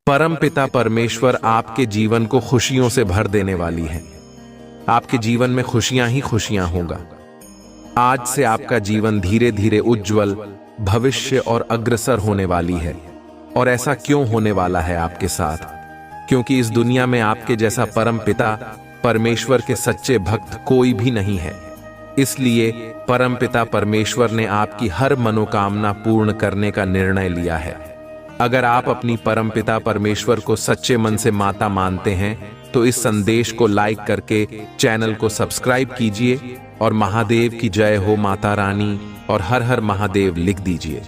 परमपिता परमेश्वर आपके जीवन को खुशियों से भर देने वाली है। आपके जीवन में खुशियां ही खुशियां होगा। आज से आपका जीवन धीरे धीरे उज्जवल, भविष्य और अग्रसर होने वाली है। और ऐसा क्यों होने वाला है आपके साथ? क्योंकि इस दुनिया में आपके जैसा परमपिता परमेश्वर के सच्चे भक्त कोई भी नहीं है। इसलिए परमपिता परमेश्वर ने आपकी हर मनोकामना पूर्ण करने का निर्णय लिया है। अगर आप अपनी परमपिता परमेश्वर को सच्चे मन से माता मानते हैं तो इस संदेश को लाइक करके चैनल को सब्सक्राइब कीजिए और महादेव की जय हो माता रानी और हर हर महादेव लिख दीजिए।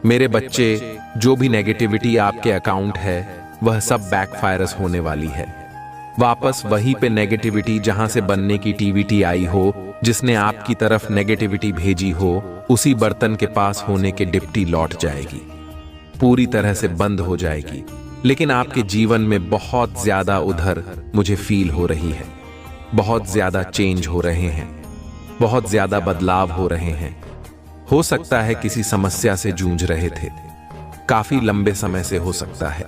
मेरे बच्चे, जो भी नेगेटिविटी आपके अकाउंट है वह सब बैकफायर्स होने वाली है। वापस वहीं पे नेगेटिविटी जहां से बनने की टीवीटी आई हो, जिसने आपकी तरफ नेगेटिविटी भेजी हो, उसी बर्तन के पास होने के डिप्टी लौट जाएगी, पूरी तरह से बंद हो जाएगी। लेकिन आपके जीवन में बहुत ज्यादा उधर मुझे फील हो रही है। बहुत ज्यादा चेंज हो रहे हैं, बहुत ज्यादा बदलाव हो रहे हैं। हो सकता है किसी समस्या से जूझ रहे थे, काफी लंबे समय से हो सकता है।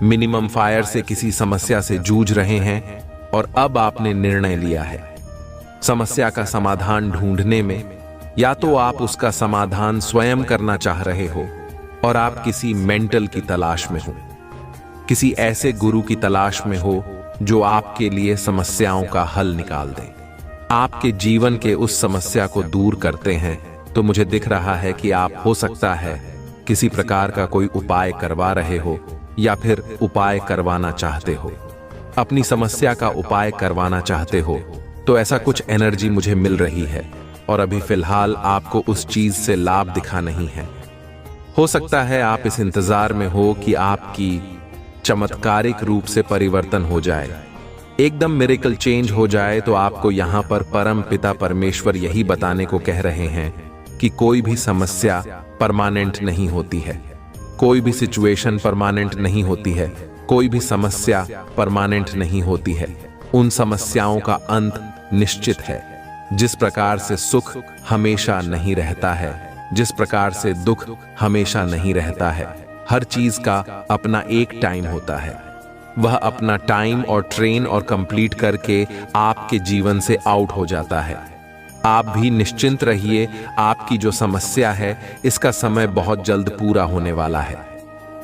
मिनिमम फायर से किसी समस्या से जूझ रहे हैं और अब आपने निर्णय लिया है समस्या का समाधान ढूंढने में। या तो आप उसका समाधान स्वयं करना चाह रहे हो और आप किसी मेंटल की तलाश में हो, किसी ऐसे गुरु की तलाश में हो जो आपके लिए समस्याओं का हल निकाल दे, आपके जीवन के उस समस्या को दूर करते हैं। तो मुझे दिख रहा है कि आप हो सकता है किसी प्रकार का कोई उपाय करवा रहे हो या फिर उपाय करवाना चाहते हो। अपनी समस्या का उपाय करवाना चाहते हो तो ऐसा कुछ एनर्जी मुझे मिल रही है और अभी फिलहाल आपको उस चीज से लाभ दिखा नहीं है। हो सकता है आप इस इंतजार में हो कि आपकी चमत्कारिक रूप से परिवर्तन हो जाए, एकदम मिरेकल चेंज हो जाए। तो आपको यहां पर परम पिता परमेश्वर यही बताने को कह रहे हैं कि कोई भी समस्या परमानेंट नहीं होती है, कोई भी सिचुएशन परमानेंट नहीं होती है, कोई भी समस्या परमानेंट नहीं होती है। उन समस्याओं का अंत निश्चित है। जिस प्रकार से सुख हमेशा नहीं रहता है, जिस प्रकार से दुख हमेशा नहीं रहता है, हर चीज का अपना एक टाइम होता है। वह अपना टाइम और ट्रेन और कंप्लीट करके आपके जीवन से आउट हो जाता है। आप भी निश्चिंत रहिए, आपकी जो समस्या है इसका समय बहुत जल्द पूरा होने वाला है।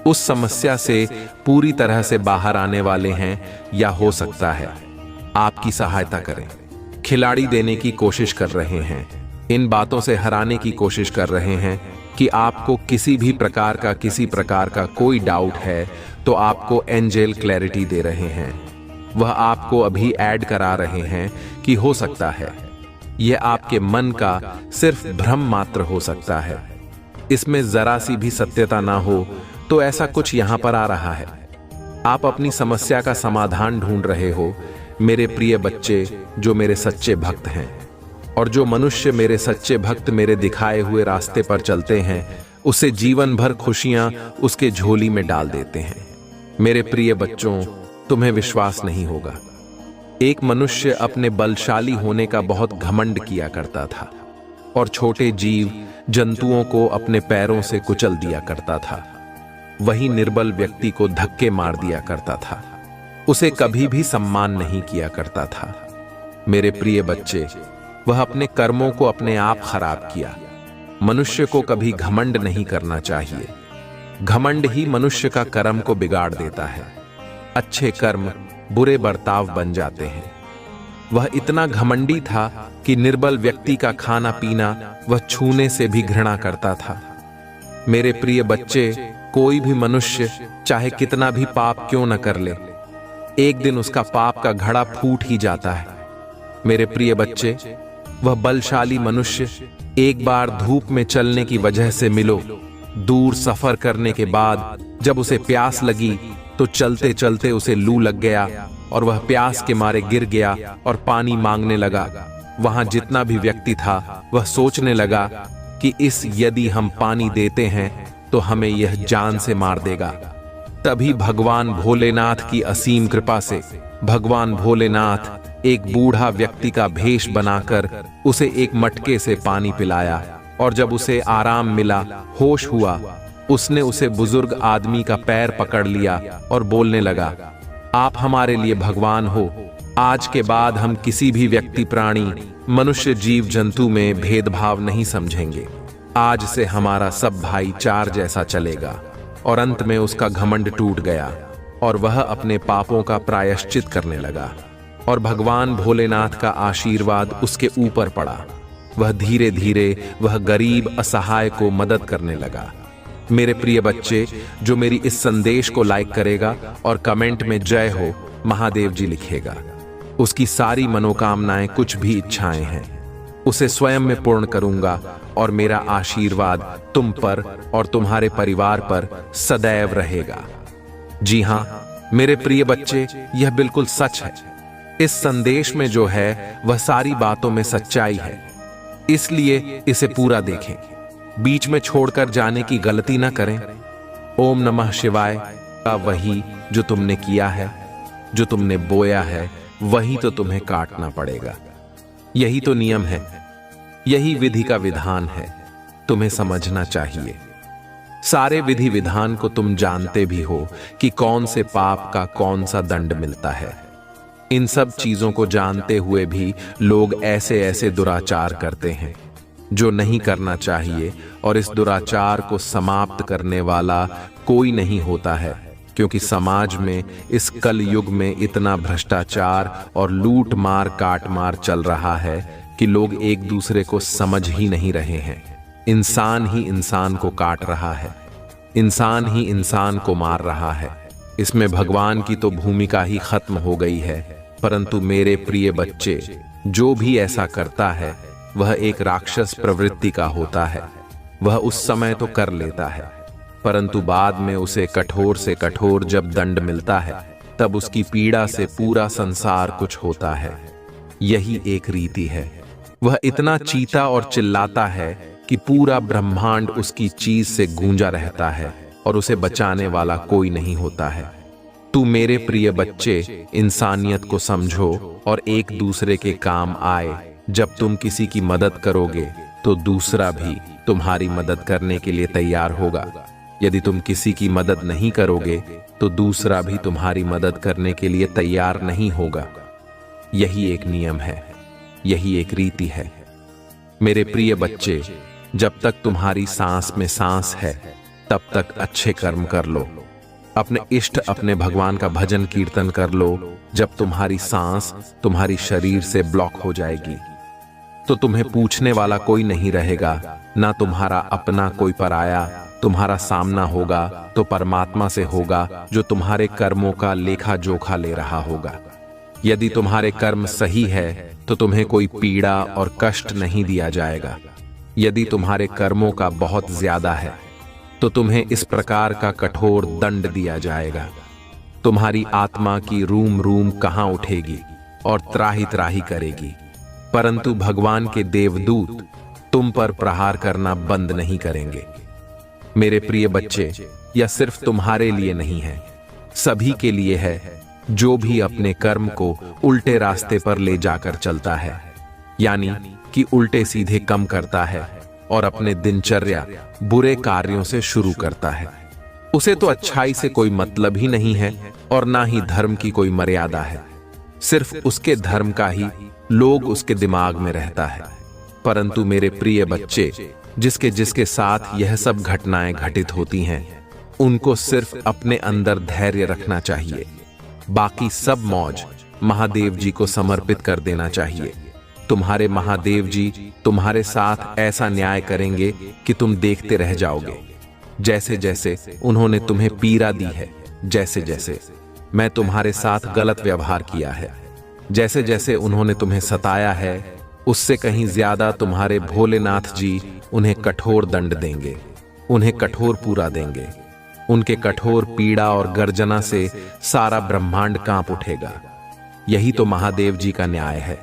उस समस्या से पूरी तरह से बाहर आने वाले हैं या हो सकता है आपकी सहायता करें, खिलाड़ी देने की कोशिश कर रहे हैं, इन बातों से हराने की कोशिश कर रहे हैं कि आपको किसी भी प्रकार का कोई डाउट है तो आपको एंजल क्लैरिटी दे रहे हैं। वह आपको अभी ऐड करा रहे हैं कि हो सकता है यह आपके मन का सिर्फ भ्रम मात्र हो सकता है, इसमें जरा सी भी सत्यता ना हो। तो ऐसा कुछ यहां पर आ रहा है। आप अपनी समस्या का समाधान ढूंढ रहे हो मेरे प्रिय बच्चे, जो मेरे सच्चे भक्त हैं। और जो मनुष्य मेरे सच्चे भक्त मेरे दिखाए हुए रास्ते पर चलते हैं उसे जीवन भर खुशियां उसके झोली में डाल देते हैं। मेरे प्रिय बच्चों, तुम्हें विश्वास नहीं होगा, एक मनुष्य अपने बलशाली होने का बहुत घमंड किया करता था और छोटे जीव जंतुओं को अपने पैरों से कुचल दिया करता था। वही निर्बल व्यक्ति को धक्के मार दिया करता था, उसे कभी भी सम्मान नहीं किया करता था। मेरे प्रिय बच्चे, वह अपने कर्मों को अपने आप खराब किया। मनुष्य को कभी घमंड नहीं करना चाहिए, घमंड ही मनुष्य का कर्म को बिगाड़ देता है। अच्छे कर्म बुरे बर्ताव बन जाते हैं। वह इतना घमंडी था कि निर्बल व्यक्ति का खाना पीना वह छूने से भी घृणा करता था। मेरे प्रिय बच्चे, कोई भी मनुष्य चाहे कितना भी पाप क्यों न कर ले, एक दिन उसका पाप का घड़ा फूट ही जाता है। मेरे प्रिय बच्चे, वह बलशाली मनुष्य एक बार धूप में चलने की वजह से मिलो, दूर सफर करने के बाद जब उसे प्यास लगी तो चलते चलते उसे लू लग गया और वह प्यास के मारे गिर गया और पानी मांगने लगा। वहां जितना भी व्यक्ति था वह सोचने लगा कि इस यदि हम पानी देते हैं तो हमें यह जान से मार देगा। तभी भगवान भोलेनाथ की असीम कृपा से भगवान भोलेनाथ एक बूढ़ा व्यक्ति का भेष बनाकर उसे एक मटके से पानी पिलाया और जब उसे आराम मिला, होश हुआ, उसने उसे बुजुर्ग आदमी का पैर पकड़ लिया और बोलने लगा, आप हमारे लिए भगवान हो। आज के बाद हम किसी भी व्यक्ति, प्राणी, मनुष्य, जीव जंतु में भेदभाव नहीं समझेंगे। आज से हमारा सब भाईचार जैसा चलेगा। और अंत में उसका घमंड टूट गया और वह अपने पापों का प्रायश्चित करने लगा और भगवान भोलेनाथ का आशीर्वाद उसके ऊपर पड़ा। वह धीरे धीरे वह गरीब असहाय को मदद करने लगा। मेरे प्रिय बच्चे, जो मेरी इस संदेश को लाइक करेगा और कमेंट में जय हो महादेव जी लिखेगा, उसकी सारी मनोकामनाएं, कुछ भी इच्छाएं हैं, उसे स्वयं में पूर्ण करूंगा और मेरा आशीर्वाद तुम पर और तुम्हारे परिवार पर सदैव रहेगा। जी हां मेरे प्रिय बच्चे, यह बिल्कुल सच है। इस संदेश में जो है वह सारी बातों में सच्चाई है, इसलिए इसे पूरा देखें, बीच में छोड़कर जाने की गलती ना करें। ओम नमः शिवाय का वही जो तुमने किया है, जो तुमने बोया है, वही तो तुम्हें काटना पड़ेगा। यही तो नियम है, यही विधि का विधान है, तुम्हें समझना चाहिए। सारे विधि विधान को तुम जानते भी हो कि कौन से पाप का कौन सा दंड मिलता है। इन सब चीजों को जानते हुए भी लोग ऐसे ऐसे दुराचार करते हैं जो नहीं करना चाहिए, और इस दुराचार को समाप्त करने वाला कोई नहीं होता है, क्योंकि समाज में इस कल युग में इतना भ्रष्टाचार और लूट मार काट मार चल रहा है कि लोग एक दूसरे को समझ ही नहीं रहे हैं। इंसान ही इंसान को काट रहा है, इंसान ही इंसान को मार रहा है। इसमें भगवान की तो भूमिका ही खत्म हो गई है। परंतु मेरे प्रिय बच्चे, जो भी ऐसा करता है वह एक राक्षस प्रवृत्ति का होता है। वह उस समय तो कर लेता है, परंतु बाद में उसे कठोर से कठोर जब दंड मिलता है, तब उसकी पीड़ा से पूरा संसार कुछ होता है। यही एक रीति है। वह इतना चीता और चिल्लाता है कि पूरा ब्रह्मांड उसकी चीज से गूंजा रहता है और उसे बचाने वाला कोई नहीं होता है। तू मेरे प्रिय बच्चे, इंसानियत को समझो और एक दूसरे के काम आए। जब तुम किसी की मदद करोगे तो दूसरा भी तुम्हारी मदद करने के लिए तैयार होगा। यदि तुम किसी की मदद नहीं करोगे तो दूसरा भी तुम्हारी मदद करने के लिए तैयार नहीं होगा। यही एक नियम है, यही एक रीति है। मेरे प्रिय बच्चे, जब तक तुम्हारी सांस में सांस है तब तक अच्छे कर्म कर लो, अपने इष्ट, अपने भगवान का भजन कीर्तन कर लो। जब तुम्हारी सांस तुम्हारी शरीर से ब्लॉक हो जाएगी तो तुम्हें पूछने वाला कोई नहीं रहेगा, ना तुम्हारा अपना कोई पराया। तुम्हारा सामना होगा तो परमात्मा से होगा, जो तुम्हारे कर्मों का लेखा जोखा ले रहा होगा। यदि तुम्हारे कर्म सही है तो तुम्हें कोई पीड़ा और कष्ट नहीं दिया जाएगा। यदि तुम्हारे कर्मों का बहुत ज्यादा है तो तुम्हें इस प्रकार का कठोर दंड दिया जाएगा। तुम्हारी आत्मा की रूम रूम कहां उठेगी और त्राही त्राही करेगी, परंतु भगवान के देवदूत तुम पर प्रहार करना बंद नहीं करेंगे। मेरे प्रिय बच्चे, यह सिर्फ तुम्हारे लिए नहीं है, सभी के लिए है, जो भी अपने कर्म को उल्टे रास्ते पर ले जाकर चलता है, यानी कि उल्टे सीधे कम करता है और अपने दिनचर्या बुरे कार्यों से शुरू करता है। उसे तो अच्छाई से कोई मतलब ही नहीं है और ना ही धर्म की कोई मर्यादा है। सिर्फ उसके धर्म का ही लोग उसके दिमाग में रहता है। परंतु मेरे प्रिय बच्चे, जिसके जिसके साथ यह सब घटनाएं घटित होती हैं, उनको सिर्फ अपने अंदर धैर्य रखना चाहिए। बाकी सब मौज महादेव जी को समर्पित कर देना चाहिए। तुम्हारे महादेव जी तुम्हारे साथ ऐसा न्याय करेंगे कि तुम देखते रह जाओगे। जैसे जैसे उन्होंने तुम्हें पीड़ा दी है, जैसे जैसे मैं तुम्हारे साथ गलत व्यवहार किया है, जैसे जैसे उन्होंने तुम्हें सताया है, उससे कहीं ज्यादा तुम्हारे भोलेनाथ जी उन्हें कठोर दंड देंगे, उन्हें कठोर पूरा देंगे। उनके कठोर पीड़ा और गर्जना से सारा ब्रह्मांड कांप उठेगा। यही तो महादेव जी का न्याय है।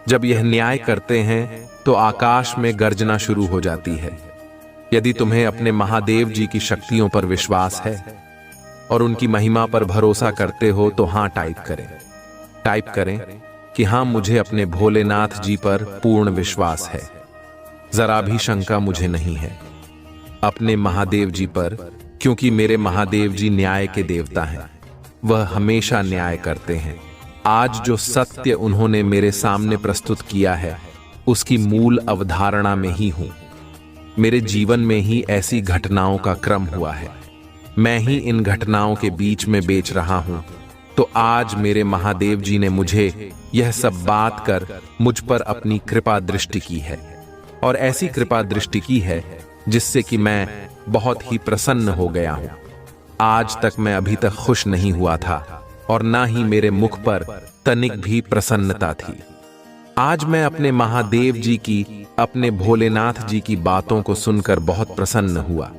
जब यह न्याय करते हैं तो आकाश में गर्जना शुरू हो जाती है। यदि तुम्हें अपने महादेव जी की शक्तियों पर विश्वास है और उनकी महिमा पर भरोसा करते हो तो हाँ टाइप करें कि हाँ, मुझे अपने भोलेनाथ जी पर पूर्ण विश्वास है, जरा भी शंका मुझे नहीं है। अपने महादेव जी पर, क्योंकि मेरे महादेव जी न्याय के देवता हैं। वह हमेशा न्याय करते हैं। आज जो सत्य उन्होंने मेरे सामने प्रस्तुत किया है, उसकी मूल अवधारणा में ही हूं। मेरे जीवन में ही ऐसी घटनाओं का क्रम हुआ है। मैं ही इन घटनाओं के बीच में बेच रहा हूं। तो आज मेरे महादेव जी ने मुझे यह सब बात कर मुझ पर अपनी कृपा दृष्टि की है, और ऐसी कृपा दृष्टि की है जिससे कि मैं बहुत ही प्रसन्न हो गया हूं। आज तक मैं अभी तक खुश नहीं हुआ था, और ना ही मेरे मुख पर तनिक भी प्रसन्नता थी। आज मैं अपने महादेव जी की, अपने भोलेनाथ जी की बातों को सुनकर बहुत प्रसन्न हुआ।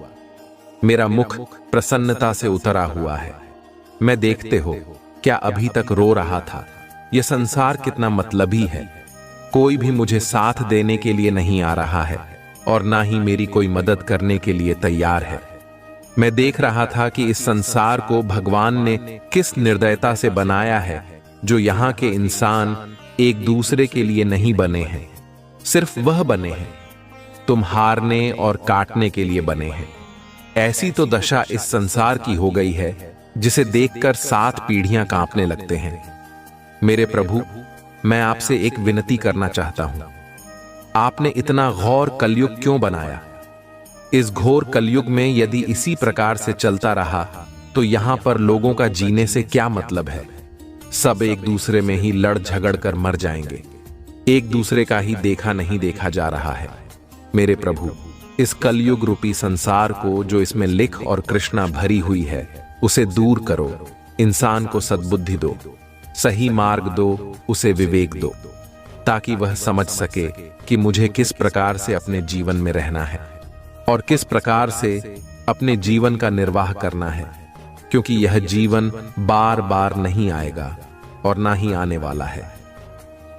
मेरा मुख प्रसन्नता से उतरा हुआ है। मैं, देखते हो, क्या अभी तक रो रहा था। यह संसार कितना मतलबी है। कोई भी मुझे साथ देने के लिए नहीं आ रहा है, और ना ही मेरी कोई मदद करने के लिए तैयार है। मैं देख रहा था कि इस संसार को भगवान ने किस निर्दयता से बनाया है, जो यहाँ के इंसान एक दूसरे के लिए नहीं बने हैं। सिर्फ वह बने हैं, तुम हारने और काटने के लिए बने हैं। ऐसी तो दशा इस संसार की हो गई है जिसे देखकर 7 पीढ़ियां कांपने लगते हैं। मेरे प्रभु, मैं आपसे एक विनती करना चाहता हूं। आपने इतना घोर कलयुग क्यों बनाया? इस घोर कलयुग में यदि इसी प्रकार से चलता रहा तो यहां पर लोगों का जीने से क्या मतलब है? सब एक दूसरे में ही लड़ झगड़ कर मर जाएंगे। एक दूसरे का ही देखा नहीं देखा जा रहा है। मेरे प्रभु, इस कलयुग रूपी संसार को, जो इसमें लिख और कृष्णा भरी हुई है, उसे दूर करो। इंसान को सद्बुद्धि दो, सही मार्ग दो, उसे विवेक दो, ताकि वह समझ सके कि मुझे किस प्रकार से अपने जीवन में रहना है और किस प्रकार से अपने जीवन का निर्वाह करना है, क्योंकि यह जीवन बार बार नहीं आएगा और ना ही आने वाला है।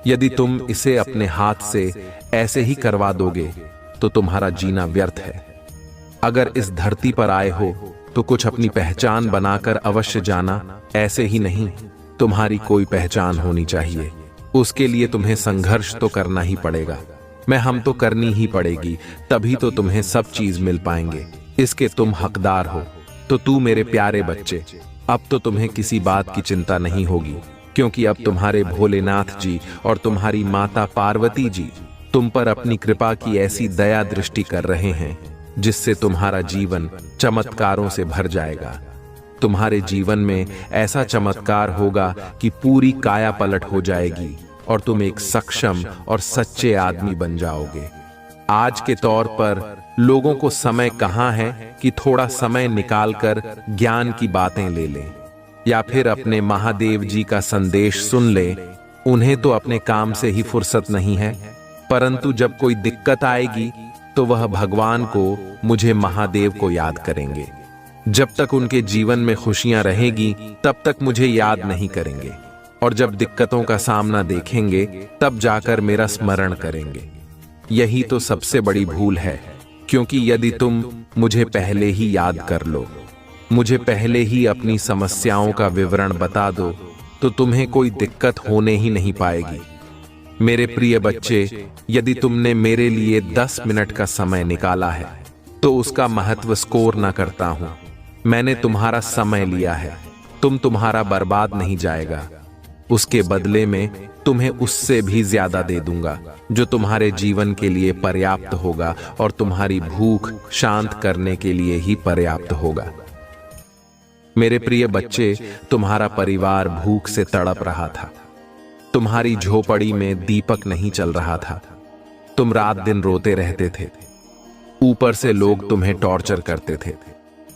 यदि तुम इसे अपने हाथ से ऐसे ही करवा दोगे तो तुम्हारा जीना व्यर्थ है। अगर इस धरती पर आए हो तो कुछ अपनी पहचान बनाकर अवश्य जाना। ऐसे ही नहीं, तुम्हारी कोई पहचान होनी चाहिए। उसके लिए तुम्हें संघर्ष तो करना ही पड़ेगा। हम तो करनी ही पड़ेगी, तभी तो तुम्हें सब चीज मिल पाएंगे। इसके तुम हकदार हो। तो तू मेरे प्यारे बच्चे, अब तो तुम्हें किसी बात की चिंता नहीं होगी, क्योंकि अब तुम्हारे भोलेनाथ जी और तुम्हारी माता पार्वती जी तुम पर अपनी कृपा की ऐसी दया दृष्टि कर रहे हैं, जिससे तुम्हारा जीवन चमत्कारों से भर जाएगा। तुम्हारे जीवन में ऐसा चमत्कार होगा कि पूरी काया पलट हो जाएगी और तुम एक सक्षम और सच्चे आदमी बन जाओगे। आज के तौर पर लोगों को समय कहाँ है कि थोड़ा समय निकालकर ज्ञान की बातें ले लें या फिर अपने महादेव जी का संदेश सुन ले। उन्हें तो अपने काम से ही फुर्सत नहीं है, परंतु जब कोई दिक्कत आएगी तो वह भगवान को, मुझे महादेव को याद करेंगे। जब तक उनके जीवन में खुशियां रहेगी तब तक मुझे याद नहीं करेंगे, और जब दिक्कतों का सामना देखेंगे तब जाकर मेरा स्मरण करेंगे। यही तो सबसे बड़ी भूल है, क्योंकि यदि तुम मुझे पहले ही याद कर लो, मुझे पहले ही अपनी समस्याओं का विवरण बता दो, तो तुम्हें कोई दिक्कत होने ही नहीं पाएगी। मेरे प्रिय बच्चे, यदि तुमने मेरे लिए 10 मिनट का समय निकाला है तो उसका महत्व स्कोर ना करता हूं। मैंने तुम्हारा समय लिया है, तुम्हारा बर्बाद नहीं जाएगा। उसके बदले में तुम्हें उससे भी ज्यादा दे दूंगा, जो तुम्हारे जीवन के लिए पर्याप्त होगा और तुम्हारी भूख शांत करने के लिए ही पर्याप्त होगा। मेरे प्रिय बच्चे, तुम्हारा परिवार भूख से तड़प रहा था। तुम्हारी झोपड़ी में दीपक नहीं चल रहा था। तुम रात दिन रोते रहते थे। ऊपर से लोग तुम्हें टॉर्चर करते थे,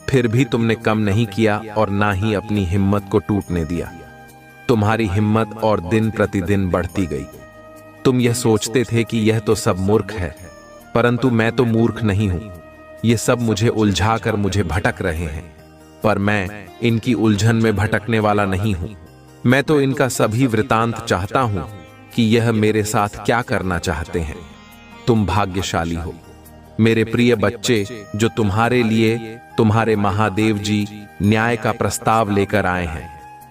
फिर भी तुमने कम नहीं किया और ना ही अपनी हिम्मत को टूटने दिया। तुम्हारी हिम्मत और दिन प्रतिदिन बढ़ती गई। तुम यह सोचते थे कि यह तो सब मूर्ख है, परंतु मैं तो मूर्ख नहीं हूं। ये सब मुझे उलझाकर मुझे भटक रहे हैं, पर मैं इनकी उलझन में भटकने वाला नहीं हूं। मैं तो इनका सभी वृतांत चाहता हूं कि यह मेरे साथ क्या करना चाहते हैं। तुम भाग्यशाली हो मेरे प्रिय बच्चे, जो तुम्हारे लिए तुम्हारे महादेव जी न्याय का प्रस्ताव लेकर आए हैं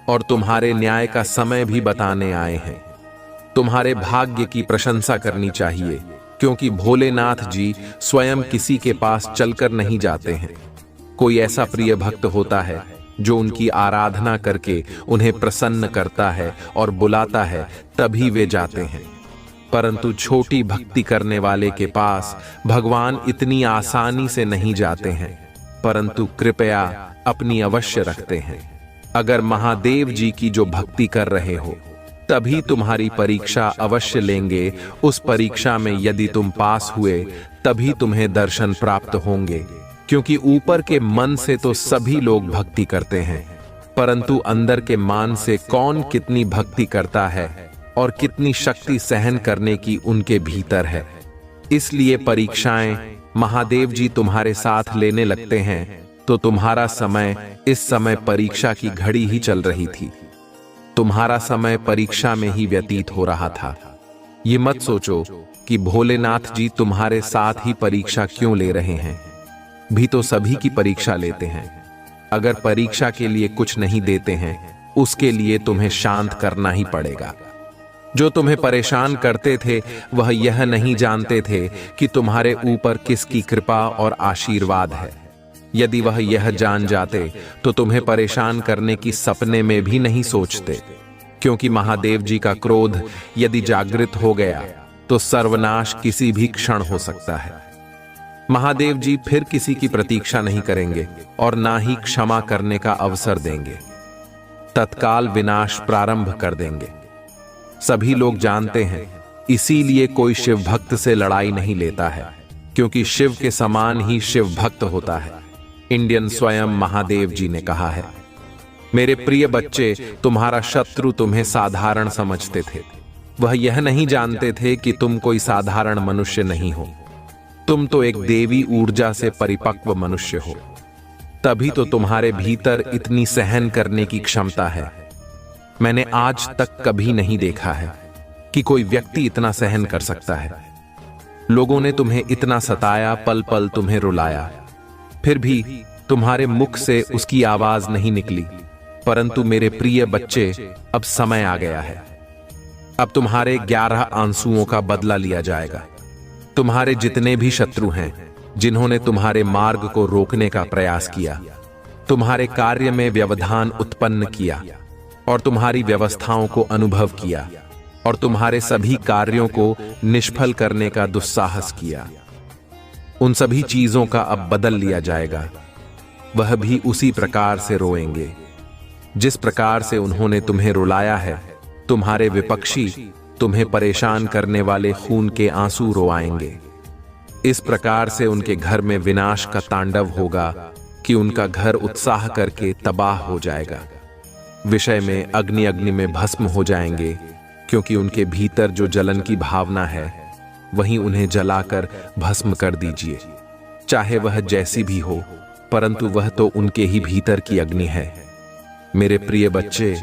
और तुम्हारे न्याय का समय भी बताने आए हैं। तुम्हारे भाग्य की प्रशंसा करनी चाहिए, क्योंकि भोलेनाथ जी स्वयं किसी के पास चलकर नहीं जाते हैं। कोई ऐसा प्रिय भक्त होता है जो उनकी आराधना करके उन्हें प्रसन्न करता है और बुलाता है, तभी वे जाते हैं। परंतु छोटी भक्ति करने वाले के पास भगवान इतनी आसानी से नहीं जाते हैं, परंतु कृपया अपनी अवश्य रखते हैं। अगर महादेव जी की जो भक्ति कर रहे हो, तभी तुम्हारी परीक्षा अवश्य लेंगे। उस परीक्षा में यदि तुम पास हुए, तभी तुम्हें दर्शन प्राप्त होंगे। क्योंकि ऊपर के मन से तो सभी लोग भक्ति करते हैं, परंतु अंदर के मान से कौन कितनी भक्ति करता है और कितनी शक्ति सहन करने की उनके भीतर है। इसलिए परीक्षाएं महादेव जी तुम्हारे साथ लेने लगते हैं, तो तुम्हारा समय इस समय परीक्षा की घड़ी ही चल रही थी। तुम्हारा समय परीक्षा में ही व्यतीत हो रहा था। ये मत सोचो कि भोलेनाथ जी तुम्हारे साथ ही परीक्षा क्यों ले रहे हैं, भी तो सभी की परीक्षा लेते हैं। अगर परीक्षा के लिए कुछ नहीं देते हैं, उसके लिए तुम्हें शांत करना ही पड़ेगा। जो तुम्हें परेशान करते थे, वह यह नहीं जानते थे कि तुम्हारे ऊपर किसकी कृपा और आशीर्वाद है। यदि वह यह जान जाते तो तुम्हें परेशान करने की सपने में भी नहीं सोचते। क्योंकि महादेव जी का क्रोध यदि जागृत हो गया तो सर्वनाश किसी भी क्षण हो सकता है। महादेव जी फिर किसी की प्रतीक्षा नहीं करेंगे और ना ही क्षमा करने का अवसर देंगे। तत्काल विनाश प्रारंभ कर देंगे। सभी लोग जानते हैं, इसीलिए कोई शिव भक्त से लड़ाई नहीं लेता है, क्योंकि शिव के समान ही शिव भक्त होता है। इंडियन स्वयं महादेव जी ने कहा है, मेरे प्रिय बच्चे, तुम्हारा शत्रु तुम्हें साधारण समझते थे। वह यह नहीं जानते थे कि तुम कोई साधारण मनुष्य नहीं हो। तुम तो एक देवी ऊर्जा से परिपक्व मनुष्य हो, तभी तो तुम्हारे भीतर इतनी सहन करने की क्षमता है। मैंने आज तक कभी नहीं देखा है कि कोई व्यक्ति इतना सहन कर सकता है। लोगों ने तुम्हें इतना सताया, पल पल तुम्हें रुलाया, फिर भी तुम्हारे मुख से उसकी आवाज नहीं निकली। परंतु मेरे प्रिय बच्चे, अब समय आ गया है। अब तुम्हारे 11 आंसुओं का बदला लिया जाएगा। तुम्हारे जितने भी शत्रु हैं, जिन्होंने तुम्हारे मार्ग को रोकने का प्रयास किया, तुम्हारे कार्य में व्यवधान उत्पन्न किया और तुम्हारी व्यवस्थाओं को अनुभव किया और तुम्हारे सभी कार्यों को निष्फल करने का दुस्साहस किया, उन सभी चीजों का अब बदल लिया जाएगा। वह भी उसी प्रकार से रोएंगे जिस प्रकार से उन्होंने तुम्हें रुलाया है। तुम्हारे विपक्षी तुम्हें परेशान करने वाले खून के आंसू रोआएंगे। इस प्रकार से उनके घर में विनाश का तांडव होगा कि उनका घर उत्साह करके तबाह हो जाएगा। विषय में अग्नि में भस्म हो जाएंगे, क्योंकि उनके भीतर जो जलन की भावना है, वहीं उन्हें जलाकर भस्म कर दीजिए। चाहे वह जैसी भी हो, परंतु वह तो उनके ही भीतर की अग्नि है। मेरे प्रिय बच्चे,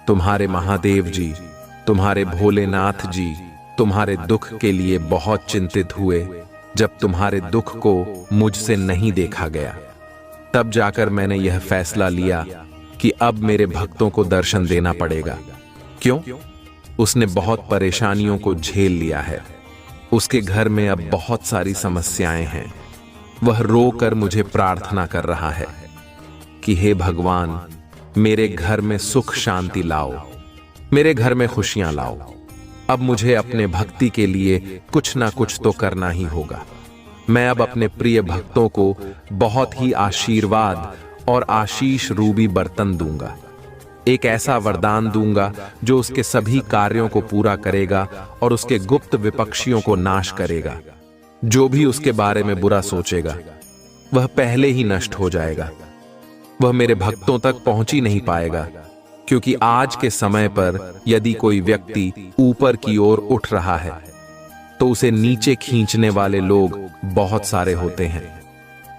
तुम्हारे महादेव जी, तुम्हारे भोलेनाथ जी तुम्हारे दुख के लिए बहुत चिंतित हुए। जब तुम्हारे दुख को मुझसे नहीं देखा गया, तब जाकर मैंने यह फैसला लिया कि अब मेरे भक्तों को दर्शन देना पड़ेगा। क्यों? उसने बहुत परेशानियों को झेल लिया है। उसके घर में अब बहुत सारी समस्याएं हैं। वह रोकर मुझे प्रार्थना कर रहा है कि हे भगवान, मेरे घर में सुख शांति लाओ, मेरे घर में खुशियां लाओ। अब मुझे अपने भक्ति के लिए कुछ ना कुछ तो करना ही होगा। मैं अब अपने प्रिय भक्तों को बहुत ही आशीर्वाद और आशीष रूपी बर्तन दूंगा। एक ऐसा वरदान दूंगा जो उसके सभी कार्यों को पूरा करेगा और उसके गुप्त विपक्षियों को नाश करेगा। जो भी उसके बारे में बुरा सोचेगा, वह पहले ही नष्ट हो जाएगा। वह मेरे भक्तों तक पहुंच ही नहीं पाएगा, क्योंकि आज के समय पर यदि कोई व्यक्ति ऊपर की ओर उठ रहा है, तो उसे नीचे खींचने वाले लोग बहुत सारे होते हैं।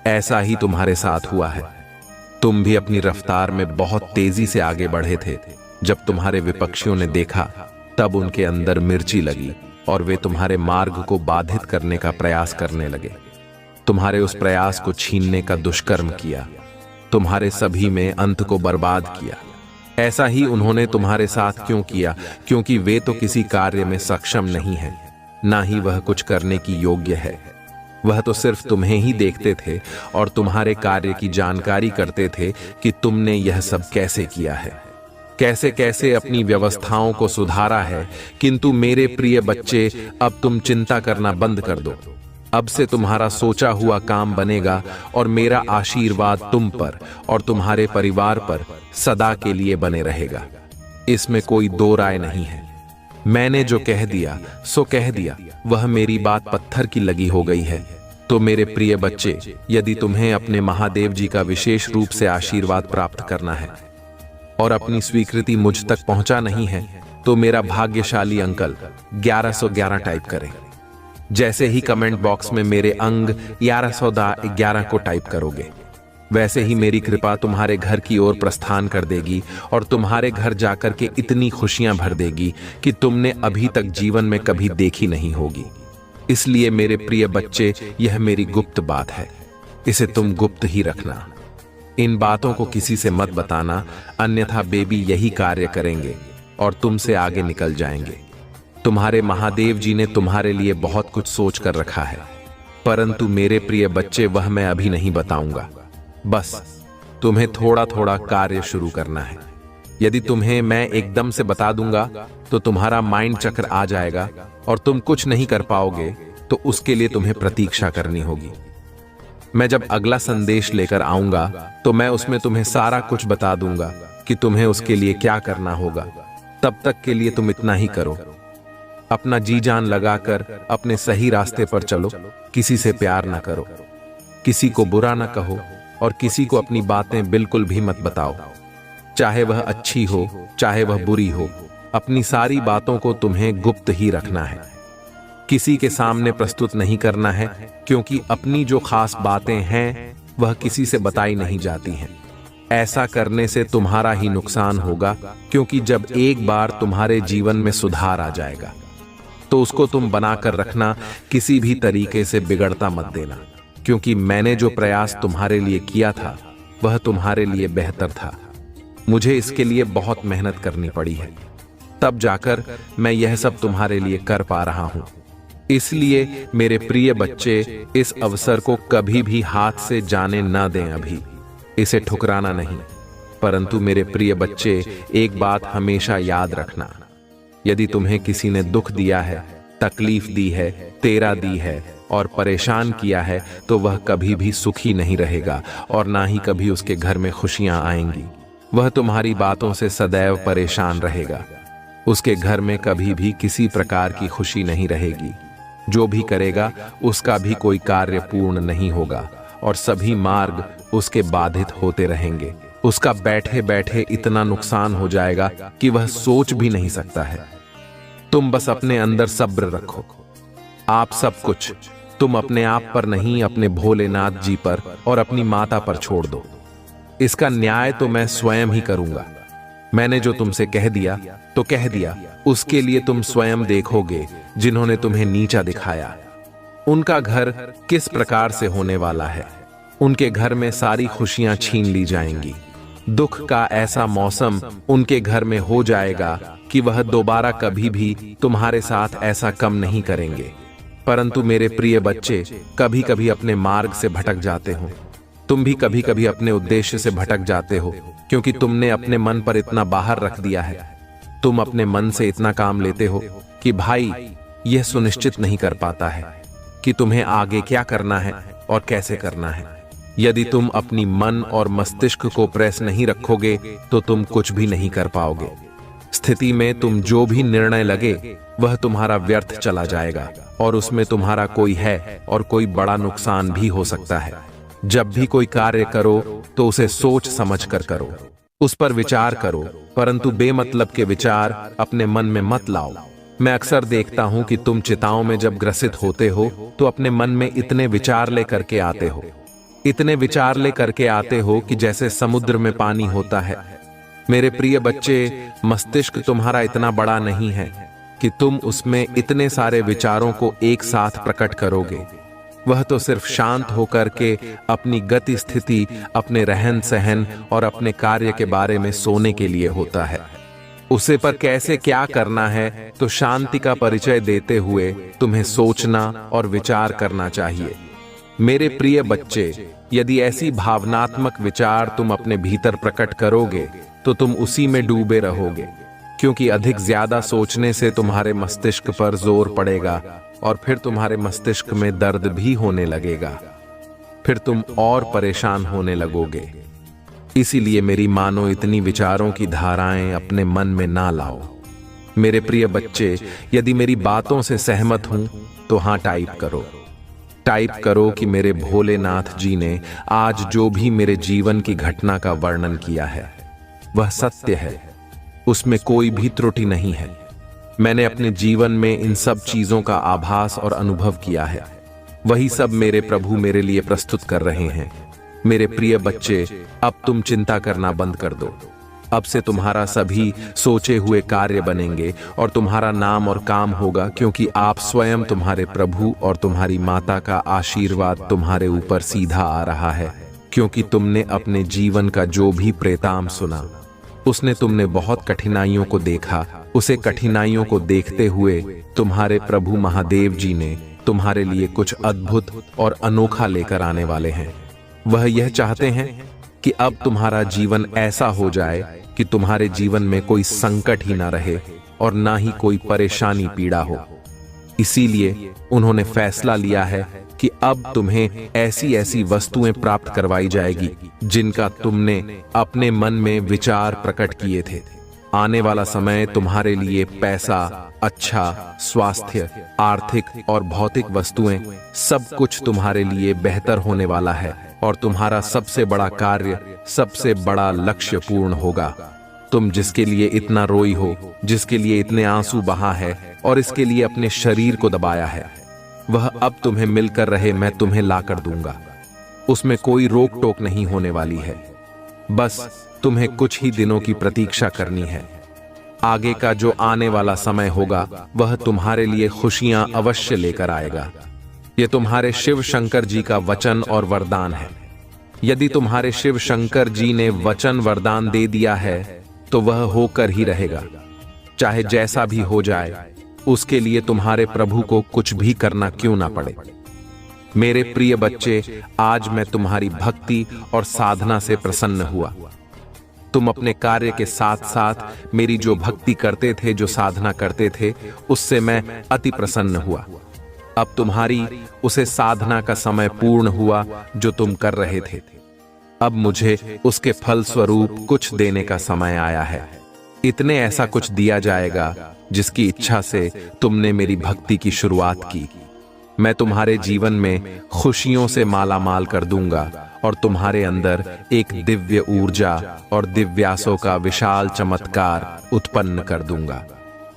ऐसा ही तुम्हारे साथ हुआ है। तुम भी अपनी रफ्तार में बहुत तेजी से आगे बढ़े थे। जब तुम्हारे विपक्षियों ने देखा, तब उनके अंदर मिर्ची लगी और वे तुम्हारे मार्ग को बाधित करने का प्रयास करने लगे। तुम्हारे उस प्रयास को छीनने का दुष्कर्म किया, तुम्हारे सभी में अंत को बर्बाद किया। ऐसा ही उन्होंने तुम्हारे साथ क्यों किया? क्योंकि वे तो किसी कार्य में सक्षम नहीं हैं। ना ही वह कुछ करने की योग्य है। वह तो सिर्फ तुम्हें ही देखते थे और तुम्हारे कार्य की जानकारी करते थे कि तुमने यह सब कैसे किया है, कैसे कैसे अपनी व्यवस्थाओं को सुधारा है। किंतु मेरे प्रिय बच्चे, अब तुम चिंता करना बंद कर दो। अब से तुम्हारा सोचा हुआ काम बनेगा और मेरा आशीर्वाद तुम पर और तुम्हारे परिवार पर सदा के लिए बने रहेगा। इसमें कोई दो राय नहीं है। मैंने जो कह दिया सो कह दिया, वह मेरी बात पत्थर की लगी हो गई है। तो मेरे प्रिय बच्चे, यदि तुम्हें अपने महादेव जी का विशेष रूप से आशीर्वाद प्राप्त करना है और अपनी स्वीकृति मुझ तक पहुंचा नहीं है, तो मेरा भाग्यशाली अंकल 1111 टाइप करें। जैसे ही कमेंट बॉक्स में मेरे अंग 1111 को टाइप करोगे, वैसे ही मेरी कृपा तुम्हारे घर की ओर प्रस्थान कर देगी और तुम्हारे घर जाकर के इतनी खुशियां भर देगी कि तुमने अभी तक जीवन में कभी देखी नहीं होगी। इसलिए मेरे प्रिय बच्चे, यह मेरी गुप्त बात है, इसे तुम गुप्त ही रखना। इन बातों को किसी से मत बताना, अन्यथा बेबी यही कार्य करेंगे और तुमसे आगे निकल जाएंगे। तुम्हारे महादेव जी ने तुम्हारे लिए बहुत कुछ सोच कर रखा है, परंतु मेरे प्रिय बच्चे, वह मैं अभी नहीं बताऊंगा। बस तुम्हें थोड़ा थोड़ा कार्य शुरू करना है। यदि तुम्हें मैं एकदम से बता दूंगा तो तुम्हारा माइंड चक्र आ जाएगा और तुम कुछ नहीं कर पाओगे, तो उसके लिए तुम्हें प्रतीक्षा करनी होगी। मैं जब अगला संदेश लेकर आऊंगा तो मैं उसमें तुम्हें सारा कुछ बता दूंगा कि तुम्हें उसके लिए क्या करना होगा। तब तक के लिए तुम इतना ही करो, अपना जी जान लगाकर अपने सही रास्ते पर चलो। किसी से प्यार ना करो, किसी को बुरा ना कहो और किसी को अपनी बातें बिल्कुल भी मत बताओ, चाहे वह अच्छी हो चाहे वह बुरी हो। अपनी सारी बातों को तुम्हें गुप्त ही रखना है, किसी के सामने प्रस्तुत नहीं करना है, क्योंकि अपनी जो खास बातें हैं वह किसी से बताई नहीं जाती हैं। ऐसा करने से तुम्हारा ही नुकसान होगा, क्योंकि जब एक बार तुम्हारे जीवन में सुधार आ जाएगा तो उसको तुम बनाकर रखना, किसी भी तरीके से बिगड़ता मत देना। क्योंकि मैंने जो प्रयास तुम्हारे लिए किया था वह तुम्हारे लिए बेहतर था। मुझे इसके लिए बहुत मेहनत करनी पड़ी है, तब जाकर मैं यह सब तुम्हारे लिए कर पा रहा हूं। इसलिए मेरे प्रिय बच्चे, इस अवसर को कभी भी हाथ से जाने ना दें। अभी इसे ठुकराना नहीं, परंतु मेरे प्रिय बच्चे, एक बात हमेशा याद रखना, यदि तुम्हें किसी ने दुख दिया है, तकलीफ दी है, तेरा दी है और परेशान किया है, तो वह कभी भी सुखी नहीं रहेगा और ना ही कभी उसके घर में खुशियां आएंगी। वह तुम्हारी बातों से सदैव परेशान रहेगा। उसके घर में कभी भी किसी प्रकार की खुशी नहीं रहेगी। जो भी करेगा उसका भी कोई कार्य पूर्ण नहीं होगा और सभी मार्ग उसके बाधित होते रहेंगे। उसका बैठे बैठे इतना नुकसान हो जाएगा कि वह सोच भी नहीं सकता है। तुम बस अपने अंदर सब्र रखो। आप सब कुछ तुम अपने आप पर नहीं, अपने भोलेनाथ जी पर और अपनी माता पर छोड़ दो। इसका न्याय तो मैं स्वयं ही करूंगा। मैंने जो तुमसे कह दिया तो कह दिया, उसके लिए तुम स्वयं देखोगे। जिन्होंने तुम्हें नीचा दिखाया उनका घर किस प्रकार से होने वाला है। उनके घर में सारी खुशियां छीन ली जाएंगी। दुख का ऐसा मौसम उनके घर में हो जाएगा कि वह दोबारा कभी भी तुम्हारे साथ ऐसा कम नहीं करेंगे। परंतु मेरे प्रिय बच्चे, कभी कभी अपने मार्ग से भटक जाते हो। तुम भी कभी कभी अपने उद्देश्य से भटक जाते हो, क्योंकि तुमने अपने मन पर इतना बाहर रख दिया है। तुम अपने मन से इतना काम लेते हो कि भाई यह सुनिश्चित नहीं कर पाता है कि तुम्हें आगे क्या करना है और कैसे करना है। यदि तुम अपनी मन और मस्तिष्क को प्रेस नहीं रखोगे तो तुम कुछ भी नहीं कर पाओगे। स्थिति में तुम जो भी निर्णय लगे वह तुम्हारा व्यर्थ चला जाएगा और उसमें तुम्हारा कोई है और कोई बड़ा नुकसान भी हो सकता है। जब भी कोई कार्य करो तो उसे सोच समझ कर करो, उस पर विचार करो, परंतु बेमतलब के विचार अपने मन में मत लाओ। मैं अक्सर देखता हूं कि तुम चिताओं में जब ग्रसित होते हो तो अपने मन में इतने विचार लेकर के आते हो, इतने विचार लेकर के आते हो कि जैसे समुद्र में पानी होता है। मेरे प्रिय बच्चे, मस्तिष्क तुम्हारा इतना बड़ा नहीं है कि तुम उसमें इतने सारे विचारों को एक साथ प्रकट करोगे। वह तो सिर्फ शांत होकर के अपनी गति स्थिति, अपने रहन सहन और अपने कार्य के बारे में सोने के लिए होता है। उसे पर कैसे क्या करना है, तो शांति का परिचय देते हुए तुम्हें सोचना और विचार करना चाहिए। मेरे प्रिय बच्चे, यदि ऐसी भावनात्मक विचार तुम अपने भीतर प्रकट करोगे तो तुम उसी में डूबे रहोगे, क्योंकि अधिक ज्यादा सोचने से तुम्हारे मस्तिष्क पर जोर पड़ेगा और फिर तुम्हारे मस्तिष्क में दर्द भी होने लगेगा। फिर तुम और परेशान होने लगोगे। इसीलिए मेरी मानो इतनी विचारों की धाराएं अपने मन में ना लाओ। मेरे प्रिय बच्चे, यदि मेरी बातों से सहमत हूं तो हां टाइप करो। टाइप करो कि मेरे भोलेनाथ जी ने आज जो भी मेरे जीवन की घटना का वर्णन किया है वह सत्य है, उसमें कोई भी त्रुटि नहीं है। मैंने अपने जीवन में इन सब चीजों का आभास और अनुभव किया है। वही सब मेरे प्रभु मेरे लिए प्रस्तुत कर रहे हैं। मेरे प्रिय बच्चे, अब तुम चिंता करना बंद कर दो। अब से तुम्हारा सभी सोचे हुए कार्य बनेंगे और तुम्हारा नाम और काम होगा, क्योंकि आप स्वयं, तुम्हारे प्रभु और तुम्हारी माता का आशीर्वाद तुम्हारे ऊपर सीधा आ रहा है। क्योंकि तुमने अपने जीवन का जो भी प्रेताम सुना, उसने तुमने बहुत कठिनाइयों को देखा। उसे कठिनाइयों को देखते हुए तुम्हारे प्रभु महादेव जी ने तुम्हारे लिए कुछ अद्भुत और अनोखा लेकर आने वाले हैं। वह यह चाहते हैं कि अब तुम्हारा जीवन ऐसा हो जाए कि तुम्हारे जीवन में कोई संकट ही ना रहे और ना ही कोई परेशानी पीड़ा हो। इसीलिए उन्होंने फैसला लिया है कि अब तुम्हें ऐसी ऐसी वस्तुएं प्राप्त करवाई जाएगी जिनका तुमने अपने मन में विचार प्रकट किए थे। आने वाला समय तुम्हारे लिए पैसा, अच्छा स्वास्थ्य, आर्थिक और भौतिक वस्तुएं, सब कुछ तुम्हारे लिए बेहतर होने वाला है और तुम्हारा सबसे बड़ा कार्य, सबसे बड़ा लक्ष्य पूर्ण होगा। तुम जिसके लिए इतना रोई हो, जिसके लिए इतने आंसू बहा है और इसके लिए अपने शरीर को दबाया है, वह अब तुम्हें मिलकर रहे मैं तुम्हें लाकर दूंगा। उसमें कोई रोक टोक नहीं होने वाली है। बस तुम्हें कुछ ही दिनों की प्रतीक्षा करनी है। आगे का जो आने वाला समय होगा वह तुम्हारे लिए खुशियां अवश्य लेकर आएगा। यह तुम्हारे शिव शंकर जी का वचन और वरदान है। यदि तुम्हारे शिव शंकर जी ने वचन वरदान दे दिया है तो वह होकर ही रहेगा। चाहे जैसा भी हो जाए, उसके लिए तुम्हारे प्रभु को कुछ भी करना क्यों ना पड़े। मेरे प्रिय बच्चे, आज मैं तुम्हारी भक्ति और साधना से प्रसन्न हुआ। तुम अपने कार्य के साथ साथ मेरी जो भक्ति करते थे, जो साधना करते थे, उससे मैं अति प्रसन्न हुआ। अब तुम्हारी उसे साधना का समय पूर्ण हुआ जो तुम कर रहे थे। अब मुझे उसके फल स्वरूप कुछ देने का समय आया है। इतने ऐसा कुछ दिया जाएगा जिसकी इच्छा से तुमने मेरी भक्ति की शुरुआत की। मैं तुम्हारे जीवन में खुशियों से माला माल कर दूंगा और तुम्हारे अंदर एक दिव्य ऊर्जा और दिव्यासों का विशाल चमत्कार उत्पन्न कर दूंगा।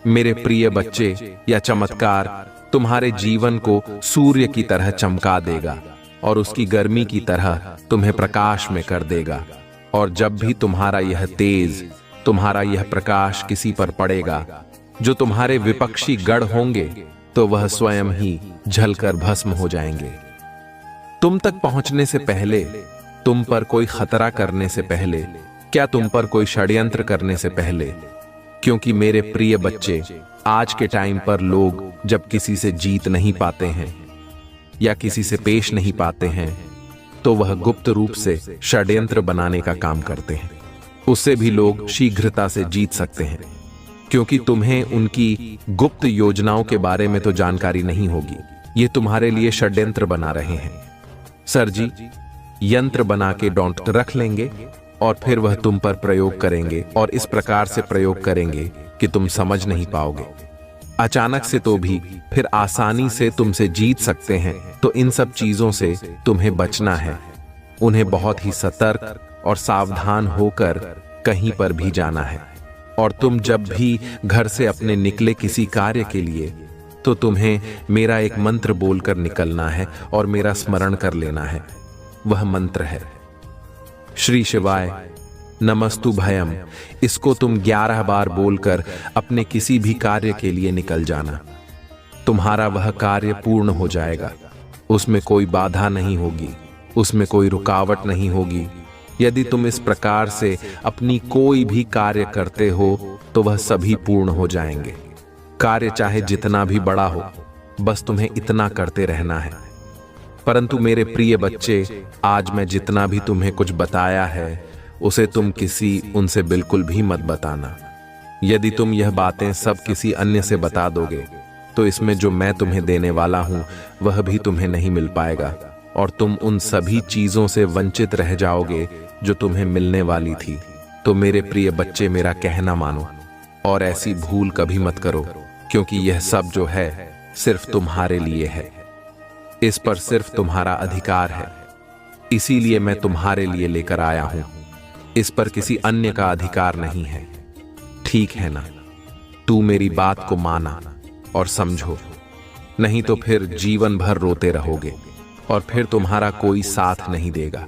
मेरे प्रिय बच्चे, यह चमत्कार तुम्हारे जीवन को सूर्य की तरह चमका देगा और उसकी गर्मी की तरह तुम्हें प्रकाश में कर देगा। और जब भी तुम्हारा यह तेज, तुम्हारा यह प्रकाश किसी पर पड़ेगा जो तुम्हारे विपक्षी गढ़ होंगे, तो वह स्वयं ही जलकर भस्म हो जाएंगे। तुम तक पहुंचने से पहले, तुम पर कोई खतरा करने से पहले, क्या तुम पर कोई षड्यंत्र करने से पहले, क्योंकि मेरे प्रिय बच्चे, आज के टाइम पर लोग जब किसी से जीत नहीं पाते हैं या किसी से पेश नहीं पाते हैं, तो वह गुप्त रूप से षड्यंत्र बनाने का काम करते हैं। उससे भी लोग शीघ्रता से जीत सकते हैं, क्योंकि तुम्हें उनकी गुप्त योजनाओं के बारे में तो जानकारी नहीं होगी। ये तुम्हारे लिए षड्यंत्र बना रहे हैं। सर जी, यंत्र बना के डॉट रख लेंगे और फिर वह तुम पर प्रयोग करेंगे और इस प्रकार से प्रयोग करेंगे कि तुम समझ नहीं पाओगे। अचानक से तो भी फिर आसानी से तुमसे जीत सकते हैं। तो इन सब चीजों से तुम्हें बचना है। उन्हें बहुत ही सतर्क और सावधान होकर कहीं पर भी जाना है। और तुम जब भी घर से अपने निकले किसी कार्य के लिए, तो तुम्हें मेरा एक मंत्र बोलकर निकलना है और मेरा स्मरण कर लेना है। वह मंत्र है श्री शिवाय नमस्तु भयम। इसको तुम 11 बार बोलकर अपने किसी भी कार्य के लिए निकल जाना। तुम्हारा वह कार्य पूर्ण हो जाएगा। उसमें कोई बाधा नहीं होगी, उसमें कोई रुकावट नहीं होगी। यदि तुम इस प्रकार से अपनी कोई भी कार्य करते हो तो वह सभी पूर्ण हो जाएंगे। कार्य चाहे जितना भी बड़ा हो, बस तुम्हें इतना करते रहना है। परंतु मेरे प्रिय बच्चे, आज मैं जितना भी तुम्हें कुछ बताया है, उसे तुम उनसे बिल्कुल भी मत बताना। यदि तुम यह बातें सब किसी अन्य से बता दोगे, तो इसमें जो मैं तुम्हें देने वाला हूं वह भी तुम्हें नहीं मिल पाएगा, और तुम उन सभी चीजों से वंचित रह जाओगे जो तुम्हें मिलने वाली थी। तो मेरे प्रिय बच्चे, मेरा कहना मानो और ऐसी भूल कभी मत करो, क्योंकि यह सब जो है सिर्फ तुम्हारे लिए है। इस पर सिर्फ तुम्हारा अधिकार है, इसीलिए मैं तुम्हारे लिए लेकर आया हूं। इस पर किसी अन्य का अधिकार नहीं है। ठीक है ना? तू मेरी बात को माना और समझो, नहीं तो फिर जीवन भर रोते रहोगे और फिर तुम्हारा कोई साथ नहीं देगा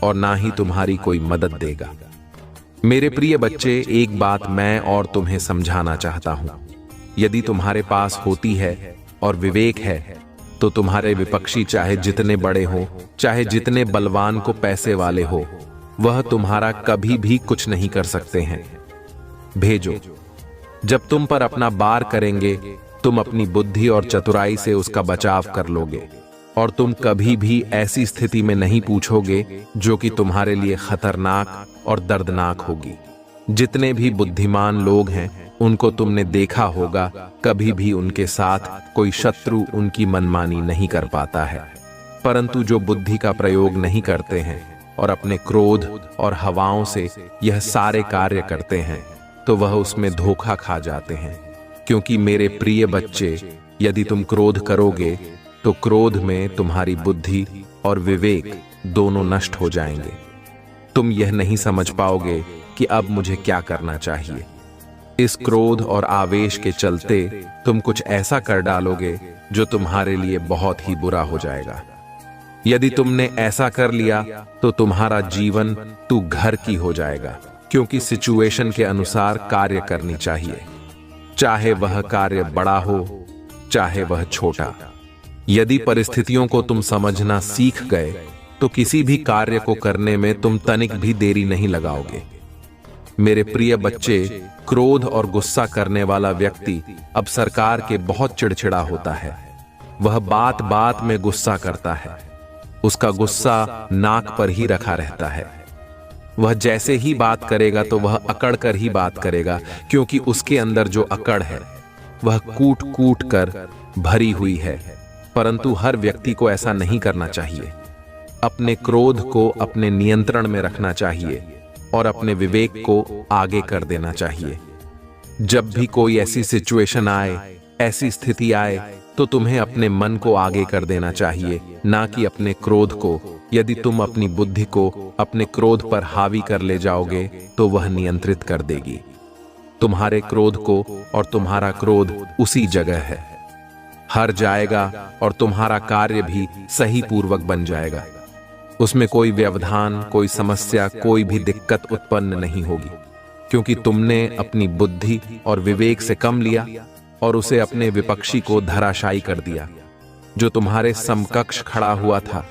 और ना ही तुम्हारी कोई मदद देगा। मेरे प्रिय बच्चे, एक बात मैं और तुम्हें समझाना चाहता हूं। यदि तुम्हारे पास होती है और विवेक है, तो तुम्हारे विपक्षी चाहे जितने बड़े हो, चाहे जितने बलवान को पैसे वाले हो, वह तुम्हारा कभी भी कुछ नहीं कर सकते हैं। भेजो, जब तुम पर अपना बार करेंगे, तुम अपनी बुद्धि और चतुराई से उसका बचाव कर लोगे, और तुम कभी भी ऐसी स्थिति में नहीं पूछोगे जो कि तुम्हारे लिए खतरनाक और दर्दनाक होगी। जितने भी बुद्धिमान लोग हैं, उनको तुमने देखा होगा, कभी भी उनके साथ कोई शत्रु उनकी मनमानी नहीं कर पाता है। परंतु जो बुद्धि का प्रयोग नहीं करते हैं और अपने क्रोध और हवाओं से यह सारे कार्य करते हैं, तो वह उसमें धोखा खा जाते हैं। क्योंकि मेरे प्रिय बच्चे, यदि तुम क्रोध करोगे, तो क्रोध में तुम्हारी बुद्धि और विवेक दोनों नष्ट हो जाएंगे। तुम यह नहीं समझ पाओगे कि अब मुझे क्या करना चाहिए। इस क्रोध और आवेश के चलते तुम कुछ ऐसा कर डालोगे जो तुम्हारे लिए बहुत ही बुरा हो जाएगा। यदि तुमने ऐसा कर लिया, तो तुम्हारा जीवन तू घर की हो जाएगा, क्योंकि सिचुएशन के अनुसार कार्य करनी चाहिए, चाहे वह कार्य बड़ा हो, चाहे वह छोटा। यदि परिस्थितियों को तुम समझना सीख गए, तो किसी भी कार्य को करने में तुम तनिक भी देरी नहीं लगाओगे। मेरे प्रिय बच्चे, क्रोध और गुस्सा करने वाला व्यक्ति अब सरकार के बहुत चिड़चिड़ा होता है। वह बात बात में गुस्सा करता है। उसका गुस्सा नाक पर ही रखा रहता है। वह जैसे ही बात करेगा तो वह अकड़ कर ही बात करेगा, क्योंकि उसके अंदर जो अकड़ है वह कूट कूट कर भरी हुई है। परंतु हर व्यक्ति को ऐसा नहीं करना चाहिए। अपने क्रोध को अपने नियंत्रण में रखना चाहिए और अपने विवेक को आगे कर देना चाहिए। जब भी कोई ऐसी सिचुएशन आए, ऐसी स्थिति आए, तो तुम्हें अपने मन को आगे कर देना चाहिए, ना कि अपने क्रोध को। यदि तुम अपनी बुद्धि को अपने क्रोध पर हावी कर ले जाओगे, तो वह नियंत्रित कर देगी तुम्हारे क्रोध को, और तुम्हारा क्रोध उसी जगह है हर जाएगा, और तुम्हारा कार्य भी सही पूर्वक बन जाएगा। उसमें कोई व्यवधान, कोई समस्या, कोई भी दिक्कत उत्पन्न नहीं होगी, क्योंकि तुमने अपनी बुद्धि और विवेक से कम लिया और उसे अपने विपक्षी को धराशायी कर दिया। जो तुम्हारे समकक्ष खड़ा हुआ था,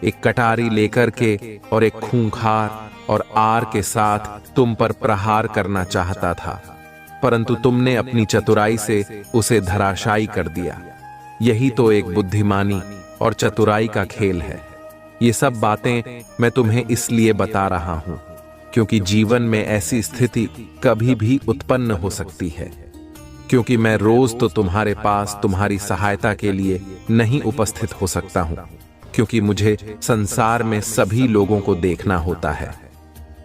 एक कटारी लेकर के और एक खूंखार और आर के साथ तुम पर प्रहार करना चाहता था, परंतु तुमने अपनी चतुराई से उसे धराशायी कर दिया। यही तो एक बुद्धिमानी और चतुराई का खेल है। ये सब बातें मैं तुम्हें इसलिए बता रहा हूं, क्योंकि जीवन में ऐसी स्थिति कभी भी उत्पन्न हो सकती है। क्योंकि मैं रोज तो तुम्हारे पास तुम्हारी सहायता के लिए नहीं उपस्थित हो सकता हूं, क्योंकि मुझे संसार में सभी लोगों को देखना होता है,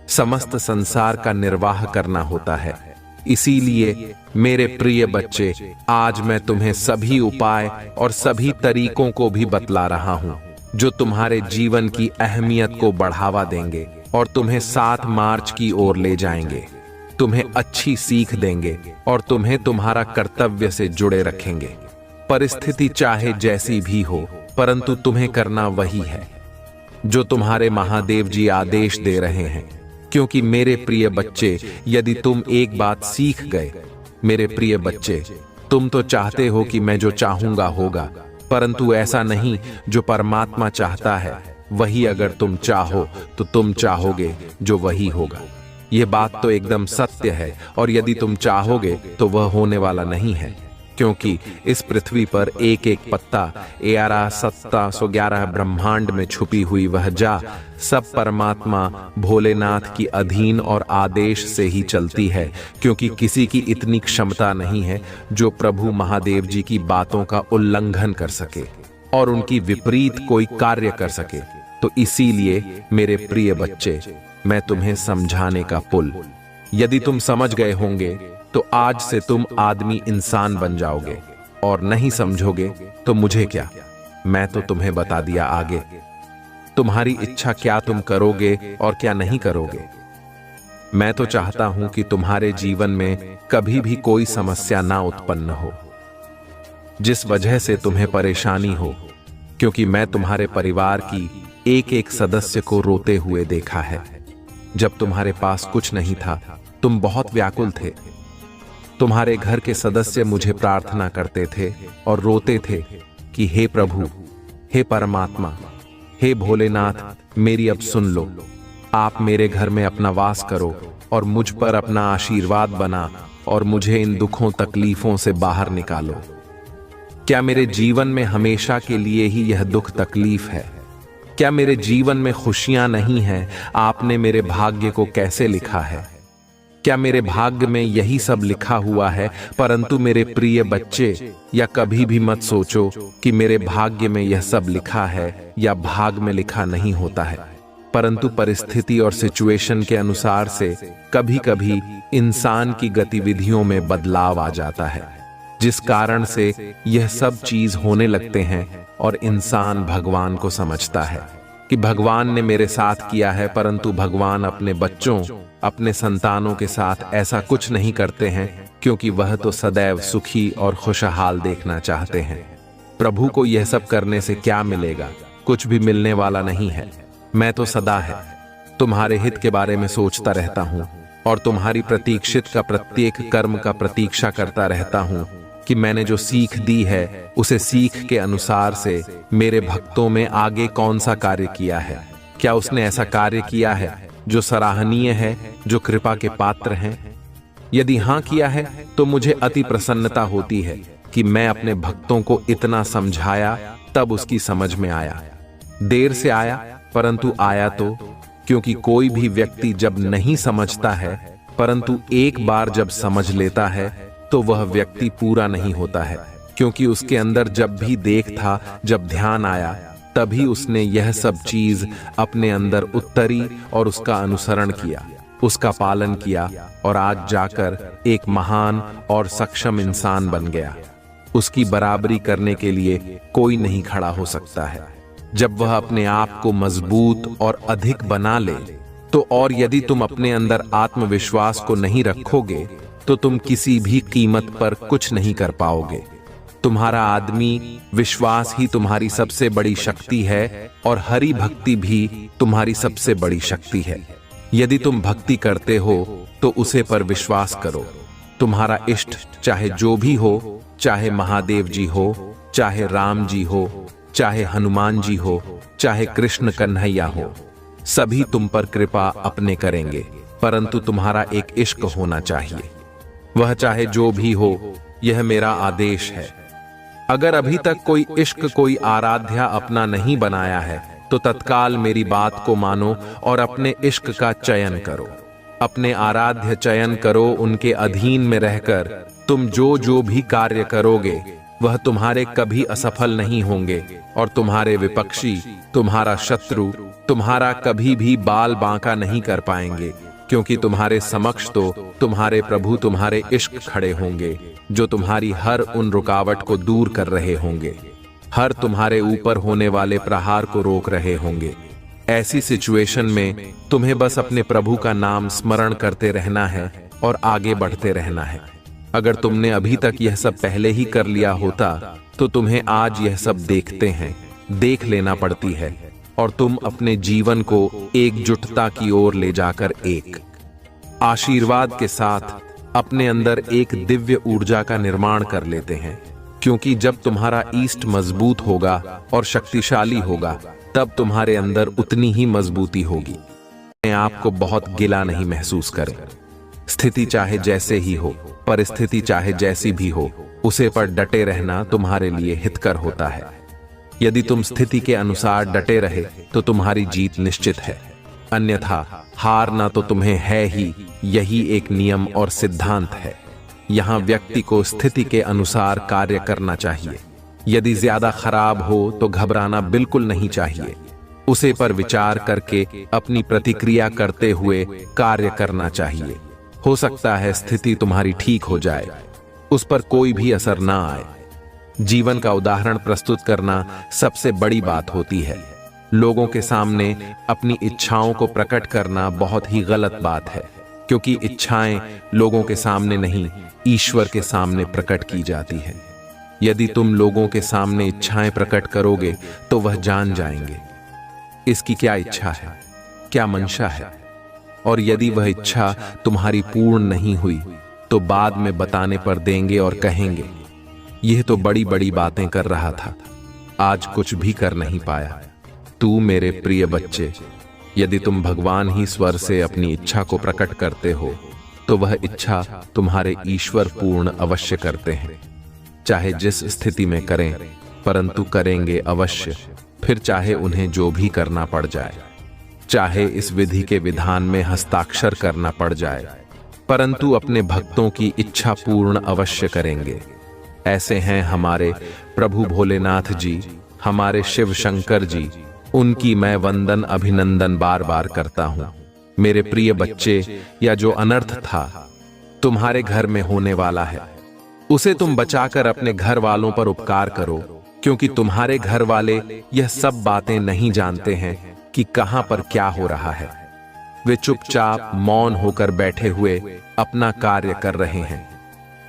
समस्त संसार का निर्वाह करना होता है। इसीलिए मेरे प्रिय बच्चे, आज मैं तुम्हें सभी उपाय और सभी तरीकों को भी बतला रहा हूं, जो तुम्हारे जीवन की अहमियत को बढ़ावा देंगे और तुम्हें 7 मार्च की ओर ले जाएंगे, तुम्हें अच्छी सीख देंगे और तुम्हें तुम्हारा कर्तव्य से जुड़े रखेंगे। परिस्थिति चाहे जैसी भी हो, परंतु तुम्हें करना वही है जो तुम्हारे महादेव जी आदेश दे रहे हैं। क्योंकि मेरे प्रिय बच्चे, यदि तुम एक बात सीख गए, मेरे प्रिय बच्चे, तुम तो चाहते हो कि मैं जो चाहूंगा होगा, परंतु ऐसा नहीं। जो परमात्मा चाहता है वही अगर तुम चाहो तो तुम चाहोगे जो वही होगा। यह बात तो एकदम सत्य है, और यदि तुम चाहोगे तो वह होने वाला नहीं है, क्योंकि इस पृथ्वी पर एक एक पत्ता 11,711 ब्रह्मांड में छुपी हुई वह जा सब परमात्मा भोलेनाथ की अधीन और आदेश से ही चलती है, क्योंकि किसी की इतनी क्षमता नहीं है जो प्रभु महादेव जी की बातों का उल्लंघन कर सके और उनकी विपरीत कोई कार्य कर सके। तो इसीलिए मेरे प्रिय बच्चे, मैं तुम्हें समझाने का पुल, यदि तुम समझ गए होंगे तो आज से तुम आदमी इंसान बन जाओगे, और नहीं समझोगे तो मुझे क्या, मैं तो तुम्हें बता दिया आगे। तुम्हारी इच्छा क्या तुम करोगे और क्या नहीं करोगे। मैं तो चाहता हूं कि तुम्हारे जीवन में कभी भी कोई समस्या ना उत्पन्न हो जिस वजह से तुम्हें परेशानी हो, क्योंकि मैं तुम्हारे परिवार की एक एक सदस्य को रोते हुए देखा है। जब तुम्हारे पास कुछ नहीं था, तुम बहुत व्याकुल थे। तुम्हारे घर के सदस्य मुझे प्रार्थना करते थे और रोते थे कि हे प्रभु, हे परमात्मा, हे भोलेनाथ, मेरी अब सुन लो। आप मेरे घर में अपना वास करो और मुझ पर अपना आशीर्वाद बना और मुझे इन दुखों तकलीफों से बाहर निकालो। क्या मेरे जीवन में हमेशा के लिए ही यह दुख तकलीफ है? क्या मेरे जीवन में खुशियां नहीं हैं? आपने मेरे भाग्य को कैसे लिखा है? क्या मेरे भाग्य में यही सब लिखा हुआ है? परंतु मेरे प्रिय बच्चे, या कभी भी मत सोचो कि मेरे भाग्य में यह सब लिखा है या भाग में लिखा नहीं होता है, परंतु परिस्थिति और सिचुएशन के अनुसार से कभी कभी इंसान की गतिविधियों में बदलाव आ जाता है, जिस कारण से यह सब चीज होने लगते हैं और इंसान भगवान को समझता है कि भगवान ने मेरे साथ किया है, परंतु भगवान अपने बच्चों, अपने संतानों के साथ ऐसा कुछ नहीं करते हैं, क्योंकि वह तो सदैव सुखी और खुशहाल देखना चाहते हैं। प्रभु को यह सब करने से क्या मिलेगा? कुछ भी मिलने वाला नहीं है। मैं तो सदा है तुम्हारे हित के बारे में सोचता रहता हूँ और तुम्हारी प्रतीक्षित का प्रत्येक कर्म का प्रतीक्षा करता रहता हूँ कि मैंने जो सीख दी है उसे सीख के अनुसार से मेरे भक्तों में आगे कौन सा कार्य किया है। क्या उसने ऐसा कार्य किया है जो सराहनीय है, जो कृपा के पात्र हैं? यदि हां किया है तो मुझे अति प्रसन्नता होती है कि मैं अपने भक्तों को इतना समझाया, तब उसकी समझ में आया। देर से आया, परंतु आया तो, क्योंकि कोई भी व्यक्ति जब नहीं समझता है परंतु एक बार जब समझ लेता है तो वह व्यक्ति पूरा नहीं होता है, क्योंकि उसके अंदर जब भी देख था, जब ध्यान आया, तभी उसने यह सब चीज अपने अंदर उतरी और उसका अनुसरण किया, उसका पालन किया और आज जाकर एक महान और सक्षम इंसान बन गया। उसकी बराबरी करने के लिए कोई नहीं खड़ा हो सकता है। जब वह अपने आप को मजबूत और अधिक बना ले तो, और यदि तुम अपने अंदर आत्मविश्वास को नहीं रखोगे तो तुम किसी भी कीमत पर कुछ नहीं कर पाओगे। तुम्हारा आदमी विश्वास ही तुम्हारी सबसे बड़ी शक्ति है और हरि भक्ति भी तुम्हारी सबसे बड़ी शक्ति है। यदि तुम भक्ति करते हो तो उसे पर विश्वास करो। तुम्हारा इष्ट चाहे जो भी हो, चाहे महादेव जी हो, चाहे राम जी हो, चाहे हनुमान जी हो, चाहे कृष्ण कन्हैया हो, सभी तुम पर कृपा अपने करेंगे, परंतु तुम्हारा एक इश्क होना चाहिए। वह चाहे जो भी हो, यह मेरा आदेश है। अगर अभी तक कोई इश्क, कोई आराध्या अपना नहीं बनाया है तो तत्काल मेरी बात को मानो और अपने इश्क का चयन करो। अपने आराध्य चयन करो। उनके अधीन में रहकर तुम जो जो भी कार्य करोगे वह तुम्हारे कभी असफल नहीं होंगे और तुम्हारे विपक्षी, तुम्हारा शत्रु तुम्हारा कभी भी बाल बांका नहीं कर पाएंगे, क्योंकि तुम्हारे समक्ष तो तुम्हारे प्रभु, तुम्हारे इश्क खड़े होंगे जो तुम्हारी हर उन रुकावट को दूर कर रहे होंगे, हर तुम्हारे ऊपर होने वाले प्रहार को रोक रहे होंगे। ऐसी सिचुएशन में तुम्हें बस अपने प्रभु का नाम स्मरण करते रहना है और आगे बढ़ते रहना है। अगर तुमने अभी तक यह सब पहले ही कर लिया होता तो तुम्हें आज यह सब देख लेना पड़ती है और तुम अपने जीवन को एकजुटता की ओर ले जाकर एक आशीर्वाद के साथ अपने अंदर एक दिव्य ऊर्जा का निर्माण कर लेते हैं, क्योंकि जब तुम्हारा ईस्ट मजबूत होगा और शक्तिशाली होगा तब तुम्हारे अंदर उतनी ही मजबूती होगी। आपको बहुत गिला नहीं महसूस करें। स्थिति चाहे जैसे ही हो, परिस्थिति चाहे जैसी भी हो, उसे पर डटे रहना तुम्हारे लिए हितकर होता है। यदि तुम स्थिति के अनुसार डटे रहे तो तुम्हारी जीत निश्चित है, अन्यथा हारना तो तुम्हें है ही। यही एक नियम और सिद्धांत है। यहाँ व्यक्ति को स्थिति के अनुसार कार्य करना चाहिए। यदि ज्यादा खराब हो तो घबराना बिल्कुल नहीं चाहिए। उसे पर विचार करके अपनी प्रतिक्रिया करते हुए कार्य करना चाहिए। हो सकता है स्थिति तुम्हारी ठीक हो जाए, उस पर कोई भी असर ना आए। जीवन का उदाहरण प्रस्तुत करना सबसे बड़ी बात होती है। लोगों के सामने अपनी इच्छाओं को प्रकट करना बहुत ही गलत बात है, क्योंकि इच्छाएं लोगों के सामने नहीं, ईश्वर के सामने प्रकट की जाती है। यदि तुम लोगों के सामने इच्छाएं प्रकट करोगे तो वह जान जाएंगे इसकी क्या इच्छा है, क्या मंशा है। और यदि वह इच्छा तुम्हारी पूर्ण नहीं हुई तो बाद में बताने पर देंगे और कहेंगे, यह तो बड़ी बड़ी बातें कर रहा था, आज कुछ भी कर नहीं पाया। तू मेरे प्रिय बच्चे, यदि तुम भगवान ही स्वर से अपनी इच्छा को प्रकट करते हो तो वह इच्छा तुम्हारे ईश्वर पूर्ण अवश्य करते हैं। चाहे जिस स्थिति में करें, परंतु करेंगे अवश्य, फिर चाहे उन्हें जो भी करना पड़ जाए। चाहे इस विधि के विधान में हस्ताक्षर करना पड़ जाए, परंतु अपने भक्तों की इच्छा पूर्ण अवश्य करेंगे। ऐसे हैं हमारे प्रभु भोलेनाथ जी, हमारे शिव शंकर जी, उनकी मैं वंदन अभिनंदन बार बार करता हूं। मेरे प्रिय बच्चे, या जो अनर्थ था तुम्हारे घर में होने वाला है, उसे तुम बचाकर अपने घर वालों पर उपकार करो, क्योंकि तुम्हारे घर वाले यह सब बातें नहीं जानते हैं कि कहां पर क्या हो रहा है। वे चुपचाप मौन होकर बैठे हुए अपना कार्य कर रहे हैं।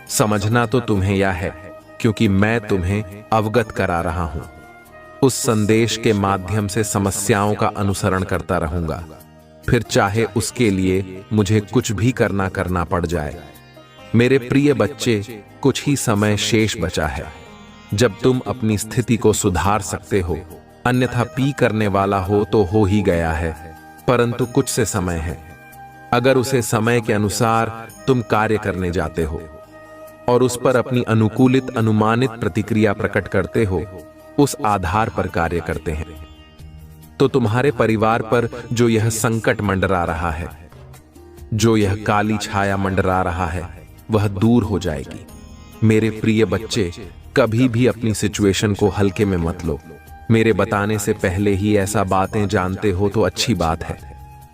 समझना तो तुम्हें यह है, क्योंकि मैं तुम्हें अवगत करा रहा हूं। उस संदेश के माध्यम से समस्याओं का अनुसरण करता रहूंगा, फिर चाहे उसके लिए मुझे कुछ भी करना पड़ जाए। मेरे प्रिय बच्चे, कुछ ही समय शेष बचा है जब तुम अपनी स्थिति को सुधार सकते हो, अन्यथा पी करने वाला हो तो हो ही गया है, परंतु कुछ से समय है। अगर उसे समय के अनुसार तुम कार्य करने जाते हो और उस पर अपनी अनुकूलित अनुमानित प्रतिक्रिया प्रकट करते हो, उस आधार पर कार्य करते हैं, तो तुम्हारे परिवार पर जो यह संकट मंडरा रहा है, जो यह काली छाया मंडरा रहा है, वह दूर हो जाएगी। मेरे प्रिय बच्चे, कभी भी अपनी सिचुएशन को हल्के में मत लो। मेरे बताने से पहले ही ऐसा बातें जानते हो तो अच्छी बात है।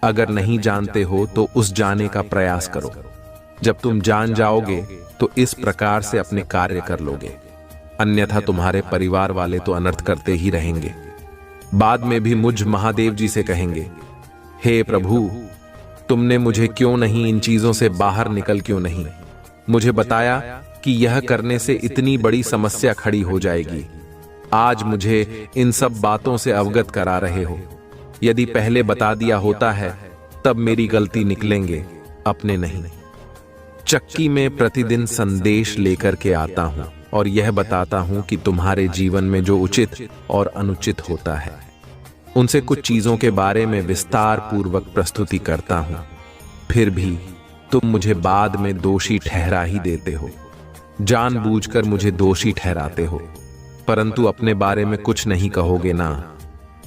अगर नहीं जानते हो तो उस जाने का प्रयास करो। जब तुम जान जाओगे तो इस प्रकार से अपने कार्य कर लोगे, अन्यथा तुम्हारे परिवार वाले तो अनर्थ करते ही रहेंगे। बाद में भी मुझ महादेव जी से कहेंगे, हे प्रभु, तुमने मुझे क्यों नहीं इन चीजों से बाहर निकल क्यों नहीं मुझे बताया कि यह करने से इतनी बड़ी समस्या खड़ी हो जाएगी। आज मुझे इन सब बातों से अवगत करा रहे हो। यदि पहले बता दिया होता है तब मेरी गलती निकलेंगे, अपने नहीं। चक्की में प्रतिदिन संदेश लेकर के आता हूं और यह बताता हूं कि तुम्हारे जीवन में जो उचित और अनुचित होता है, उनसे कुछ चीजों के बारे में विस्तार पूर्वक प्रस्तुति करता हूं। फिर भी तुम मुझे बाद में दोषी ठहरा ही देते हो, जानबूझकर मुझे दोषी ठहराते हो, परंतु अपने बारे में कुछ नहीं कहोगे ना।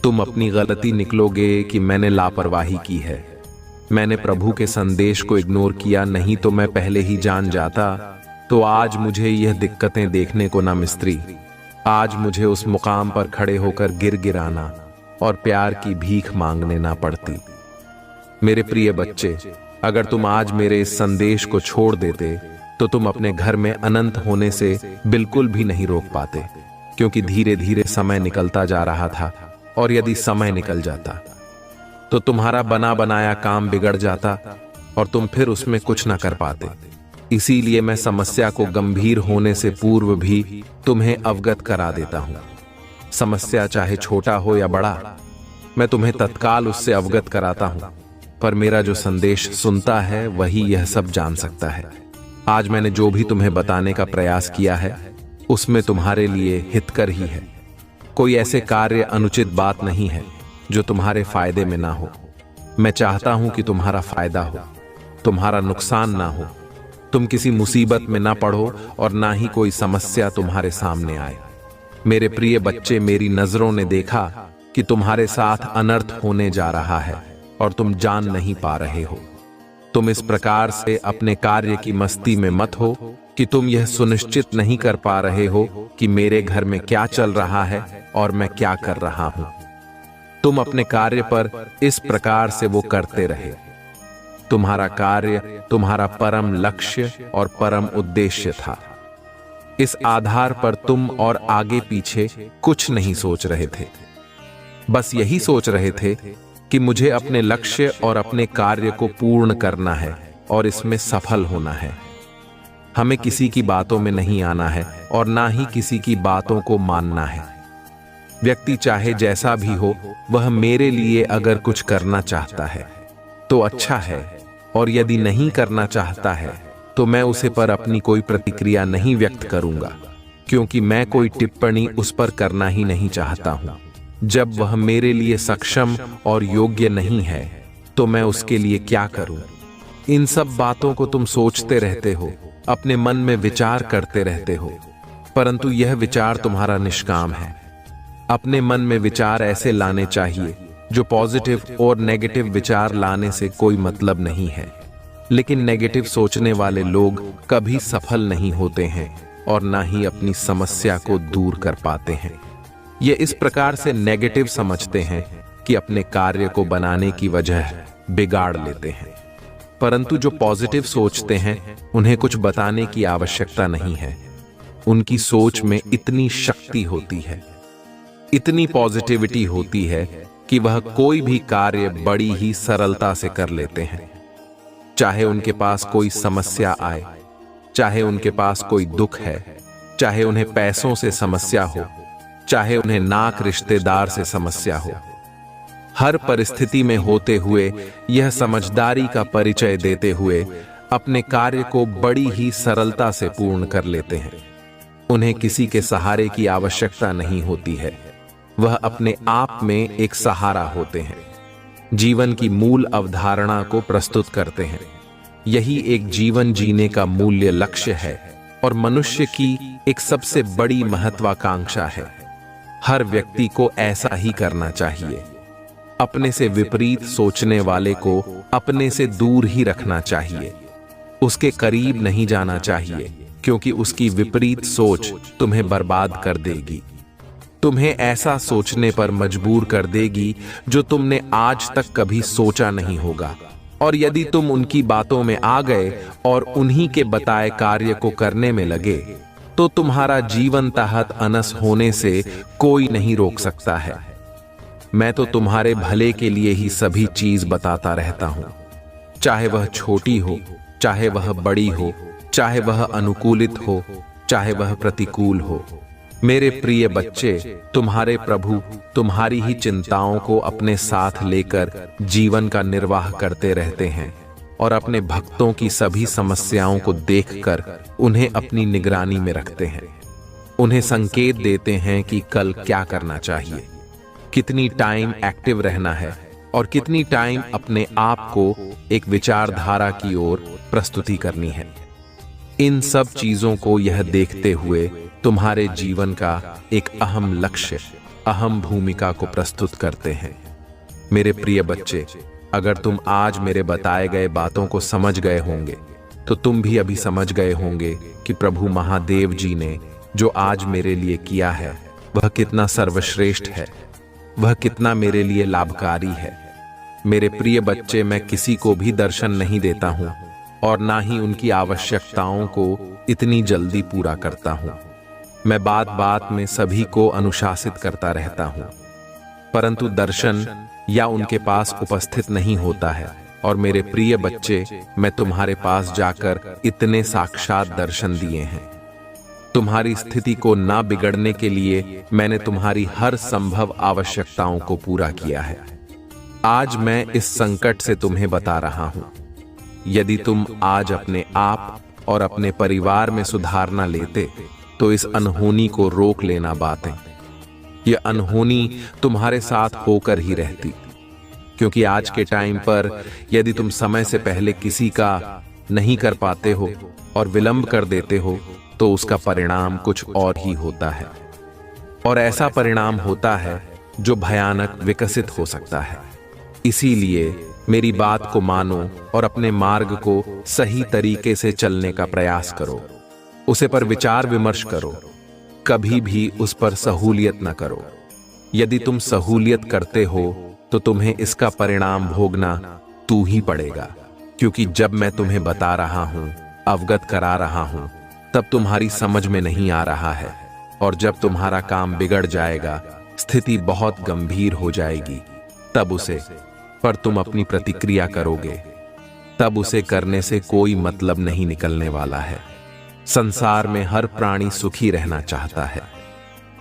तुम अपनी गलती निकलोगे कि मैंने लापरवाही की है, मैंने प्रभु के संदेश को इग्नोर किया, नहीं तो मैं पहले ही जान जाता तो आज मुझे यह दिक्कतें देखने को ना मिस्त्री। आज मुझे उस मुकाम पर खड़े होकर गिराना और प्यार की भीख मांगने ना पड़ती। मेरे प्रिय बच्चे, अगर तुम आज मेरे इस संदेश को छोड़ देते तो तुम अपने घर में अनंत होने से बिल्कुल भी नहीं रोक पाते, क्योंकि धीरे धीरे समय निकलता जा रहा था, और यदि समय निकल जाता तो तुम्हारा बना बनाया काम बिगड़ जाता और तुम फिर उसमें कुछ ना कर पाते। इसीलिए मैं समस्या को गंभीर होने से पूर्व भी तुम्हें अवगत करा देता हूं। समस्या चाहे छोटा हो या बड़ा, मैं तुम्हें तत्काल उससे अवगत कराता हूं, पर मेरा जो संदेश सुनता है वही यह सब जान सकता है। आज मैंने जो भी तुम्हें बताने का प्रयास किया है उसमें तुम्हारे लिए हितकर ही है। कोई ऐसे कार्य अनुचित बात नहीं है जो तुम्हारे फायदे में ना हो। मैं चाहता हूं कि तुम्हारा फायदा हो, तुम्हारा नुकसान ना हो, तुम किसी मुसीबत में ना पड़ो और ना ही कोई समस्या तुम्हारे सामने आए। मेरे प्रिय बच्चे, मेरी नजरों ने देखा कि तुम्हारे साथ अनर्थ होने जा रहा है और तुम जान नहीं पा रहे हो। तुम इस प्रकार से अपने कार्य की मस्ती में मत हो कि तुम यह सुनिश्चित नहीं कर पा रहे हो कि मेरे घर में क्या चल रहा है और मैं क्या कर रहा हूं। तुम अपने कार्य पर इस प्रकार से वो करते रहे। तुम्हारा कार्य तुम्हारा परम लक्ष्य और परम उद्देश्य था। इस आधार पर तुम और आगे पीछे कुछ नहीं सोच रहे थे। बस यही सोच रहे थे कि मुझे अपने लक्ष्य और अपने कार्य को पूर्ण करना है और इसमें सफल होना है। हमें किसी की बातों में नहीं आना है और ना ही किसी की बातों को मानना है। व्यक्ति चाहे जैसा भी हो, वह मेरे लिए अगर कुछ करना चाहता है तो अच्छा है, और यदि नहीं करना चाहता है तो मैं उसे पर अपनी कोई प्रतिक्रिया नहीं व्यक्त करूंगा, क्योंकि मैं कोई टिप्पणी उस पर करना ही नहीं चाहता हूं। जब वह मेरे लिए सक्षम और योग्य नहीं है तो मैं उसके लिए क्या करूं? इन सब बातों को तुम सोचते रहते हो, अपने मन में विचार करते रहते हो, परंतु यह विचार तुम्हारा निष्काम है। अपने मन में विचार ऐसे लाने चाहिए जो पॉजिटिव और नेगेटिव विचार लाने से कोई मतलब नहीं है। लेकिन नेगेटिव सोचने वाले लोग कभी सफल नहीं होते हैं और ना ही अपनी समस्या को दूर कर पाते हैं। ये इस प्रकार से नेगेटिव समझते हैं कि अपने कार्य को बनाने की वजह बिगाड़ लेते हैं। परंतु जो पॉजिटिव सोचते हैं उन्हें कुछ बताने की आवश्यकता नहीं है। उनकी सोच में इतनी शक्ति होती है, इतनी पॉजिटिविटी होती है कि वह कोई भी कार्य बड़ी ही सरलता से कर लेते हैं। चाहे उनके पास कोई समस्या आए, चाहे उनके पास कोई दुख है, चाहे उन्हें पैसों से समस्या हो, चाहे उन्हें नाक रिश्तेदार से समस्या हो, हर परिस्थिति में होते हुए यह समझदारी का परिचय देते हुए अपने कार्य को बड़ी ही सरलता से पूर्ण कर लेते हैं। उन्हें किसी के सहारे की आवश्यकता नहीं होती है, वह अपने आप में एक सहारा होते हैं। जीवन की मूल अवधारणा को प्रस्तुत करते हैं। यही एक जीवन जीने का मूल्य लक्ष्य है और मनुष्य की एक सबसे बड़ी महत्वाकांक्षा है। हर व्यक्ति को ऐसा ही करना चाहिए। अपने से विपरीत सोचने वाले को अपने से दूर ही रखना चाहिए, उसके करीब नहीं जाना चाहिए, क्योंकि उसकी विपरीत सोच तुम्हें बर्बाद कर देगी। तुम्हें ऐसा सोचने पर मजबूर कर देगी जो तुमने आज तक कभी सोचा नहीं होगा। और यदि तुम उनकी बातों में आ गए और उन्हीं के बताए कार्य को करने में लगे तो तुम्हारा जीवन तहत अनस होने से कोई नहीं रोक सकता है। मैं तो तुम्हारे भले के लिए ही सभी चीज बताता रहता हूं, चाहे वह छोटी हो, चाहे वह बड़ी हो, चाहे वह अनुकूलित हो, चाहे वह प्रतिकूल हो। मेरे प्रिय बच्चे, तुम्हारे प्रभु तुम्हारी ही चिंताओं को अपने साथ लेकर जीवन का निर्वाह करते रहते हैं और अपने भक्तों की सभी समस्याओं को देखकर उन्हें अपनी निगरानी में रखते हैं। उन्हें संकेत देते हैं कि कल क्या करना चाहिए, कितनी टाइम एक्टिव रहना है और कितनी टाइम अपने आप को एक विचारधारा की ओर प्रस्तुति करनी है। इन सब चीजों को यह देखते हुए तुम्हारे जीवन का एक अहम लक्ष्य, अहम भूमिका को प्रस्तुत करते हैं। मेरे प्रिय बच्चे, अगर तुम आज मेरे बताए गए बातों को समझ गए होंगे तो तुम भी अभी समझ गए होंगे कि प्रभु महादेव जी ने जो आज मेरे लिए किया है वह कितना सर्वश्रेष्ठ है, वह कितना मेरे लिए लाभकारी है। मेरे प्रिय बच्चे, मैं किसी को भी दर्शन नहीं देता हूं और ना ही उनकी आवश्यकताओं को इतनी जल्दी पूरा करता हूं। मैं बात बात में सभी को अनुशासित करता रहता हूं, परंतु दर्शन या उनके पास उपस्थित नहीं होता है। और मेरे प्रिय बच्चे, मैं तुम्हारे पास जाकर इतने साक्षात दर्शन दिए हैं। तुम्हारी स्थिति को ना बिगड़ने के लिए मैंने तुम्हारी हर संभव आवश्यकताओं को पूरा किया है। आज मैं इस संकट से तुम्हें बता रहा हूं। यदि तुम आज अपने आप और अपने परिवार में सुधार न लेते तो इस अनहोनी को रोक लेना बातें। यह अनहोनी तुम्हारे साथ होकर ही रहती, क्योंकि आज के टाइम पर यदि तुम समय से पहले किसी का नहीं कर पाते हो और विलंब कर देते हो तो उसका परिणाम कुछ और ही होता है, और ऐसा परिणाम होता है जो भयानक विकसित हो सकता है। इसीलिए मेरी बात को मानो और अपने मार्ग को सही तरीके से चलने का प्रयास करो, उसे पर विचार विमर्श करो, कभी भी उस पर सहूलियत न करो। यदि तुम सहूलियत करते हो तो तुम्हें इसका परिणाम भोगना तू ही पड़ेगा, क्योंकि जब मैं तुम्हें बता रहा हूं, अवगत करा रहा हूं, तब तुम्हारी समझ में नहीं आ रहा है, और जब तुम्हारा काम बिगड़ जाएगा, स्थिति बहुत गंभीर हो जाएगी, तब उसे पर तुम अपनी प्रतिक्रिया करोगे, तब उसे करने से कोई मतलब नहीं निकलने वाला है। संसार में हर प्राणी सुखी रहना चाहता है,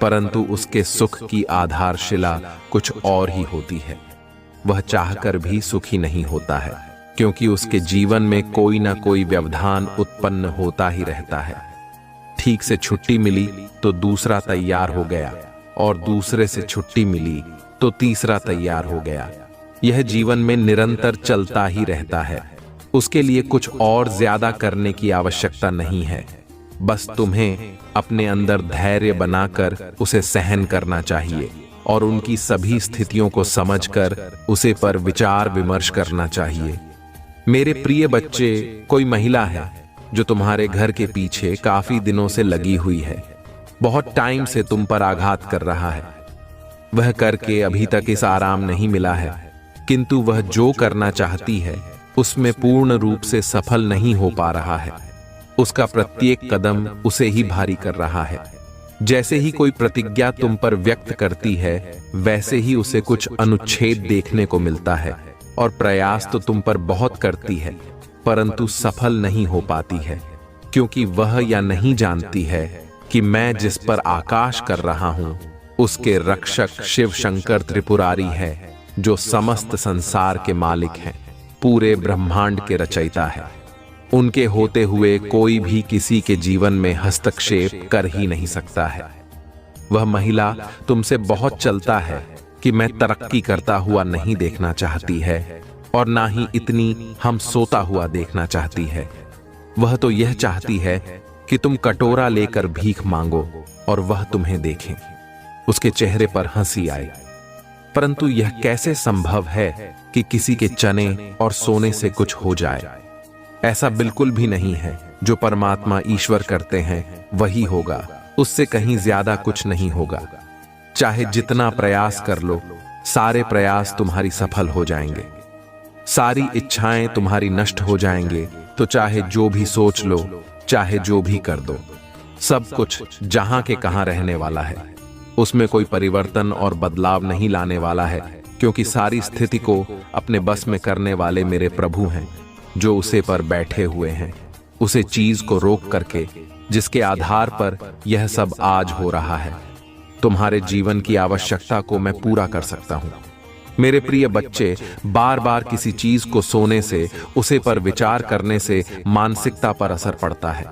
परंतु उसके सुख की आधारशिला कुछ और ही होती है। वह चाहकर भी सुखी नहीं होता है, क्योंकि उसके जीवन में कोई ना कोई व्यवधान उत्पन्न होता ही रहता है। ठीक से छुट्टी मिली तो दूसरा तैयार हो गया, और दूसरे से छुट्टी मिली तो तीसरा तैयार हो गया। यह जीवन में निरंतर चलता ही रहता है। उसके लिए कुछ और ज्यादा करने की आवश्यकता नहीं है, बस तुम्हें अपने अंदर धैर्य बनाकर उसे सहन करना चाहिए और उनकी सभी स्थितियों को समझकर उसे पर विचार विमर्श करना चाहिए। मेरे प्रिय बच्चे, कोई महिला है जो तुम्हारे घर के पीछे काफी दिनों से लगी हुई है, बहुत टाइम से तुम पर आघात कर रहा है। वह करके अभी तक इस आराम नहीं मिला है, किंतु वह जो करना चाहती है उसमें पूर्ण रूप से सफल नहीं हो पा रहा है। उसका प्रत्येक कदम उसे ही भारी कर रहा है। जैसे ही कोई प्रतिज्ञा तुम पर व्यक्त करती है, वैसे ही उसे कुछ अनुच्छेद देखने को मिलता है, और प्रयास तो तुम पर बहुत करती है, परंतु सफल नहीं हो पाती है, क्योंकि वह या नहीं जानती है कि मैं जिस पर आकाश कर रहा हूं, उसके रक्षक शिव शंकर त्रिपुरारी है, जो समस्त संसार के मालिक हैं, पूरे ब्रह्मांड के रचयिता है। उनके होते हुए कोई भी किसी के जीवन में हस्तक्षेप कर ही नहीं सकता है। वह महिला तुमसे बहुत चलता है कि मैं तरक्की करता हुआ नहीं देखना चाहती है, और ना ही इतनी हम सोता हुआ देखना चाहती है। वह तो यह चाहती है कि तुम कटोरा लेकर भीख मांगो और वह तुम्हें देखें, उसके चेहरे पर हंसी आए। परंतु यह कैसे संभव है कि किसी के चने और सोने से कुछ हो जाए? ऐसा बिल्कुल भी नहीं है। जो परमात्मा ईश्वर करते हैं वही होगा, उससे कहीं ज्यादा कुछ नहीं होगा। चाहे जितना प्रयास कर लो, सारे प्रयास तुम्हारी सफल हो जाएंगे, सारी इच्छाएं तुम्हारी नष्ट हो जाएंगे। तो चाहे जो भी सोच लो, चाहे जो भी कर दो, सब कुछ जहां के कहां रहने वाला है, उसमें कोई परिवर्तन और बदलाव नहीं लाने वाला है, क्योंकि सारी स्थिति को अपने बस में करने वाले मेरे प्रभु हैं, जो उसे पर बैठे हुए हैं, उसे चीज को रोक करके, जिसके आधार पर यह सब आज हो रहा है। तुम्हारे जीवन की आवश्यकता को मैं पूरा कर सकता हूं। मेरे प्रिय बच्चे, बार बार किसी चीज को सोने से, उसे पर विचार करने से मानसिकता पर असर पड़ता है।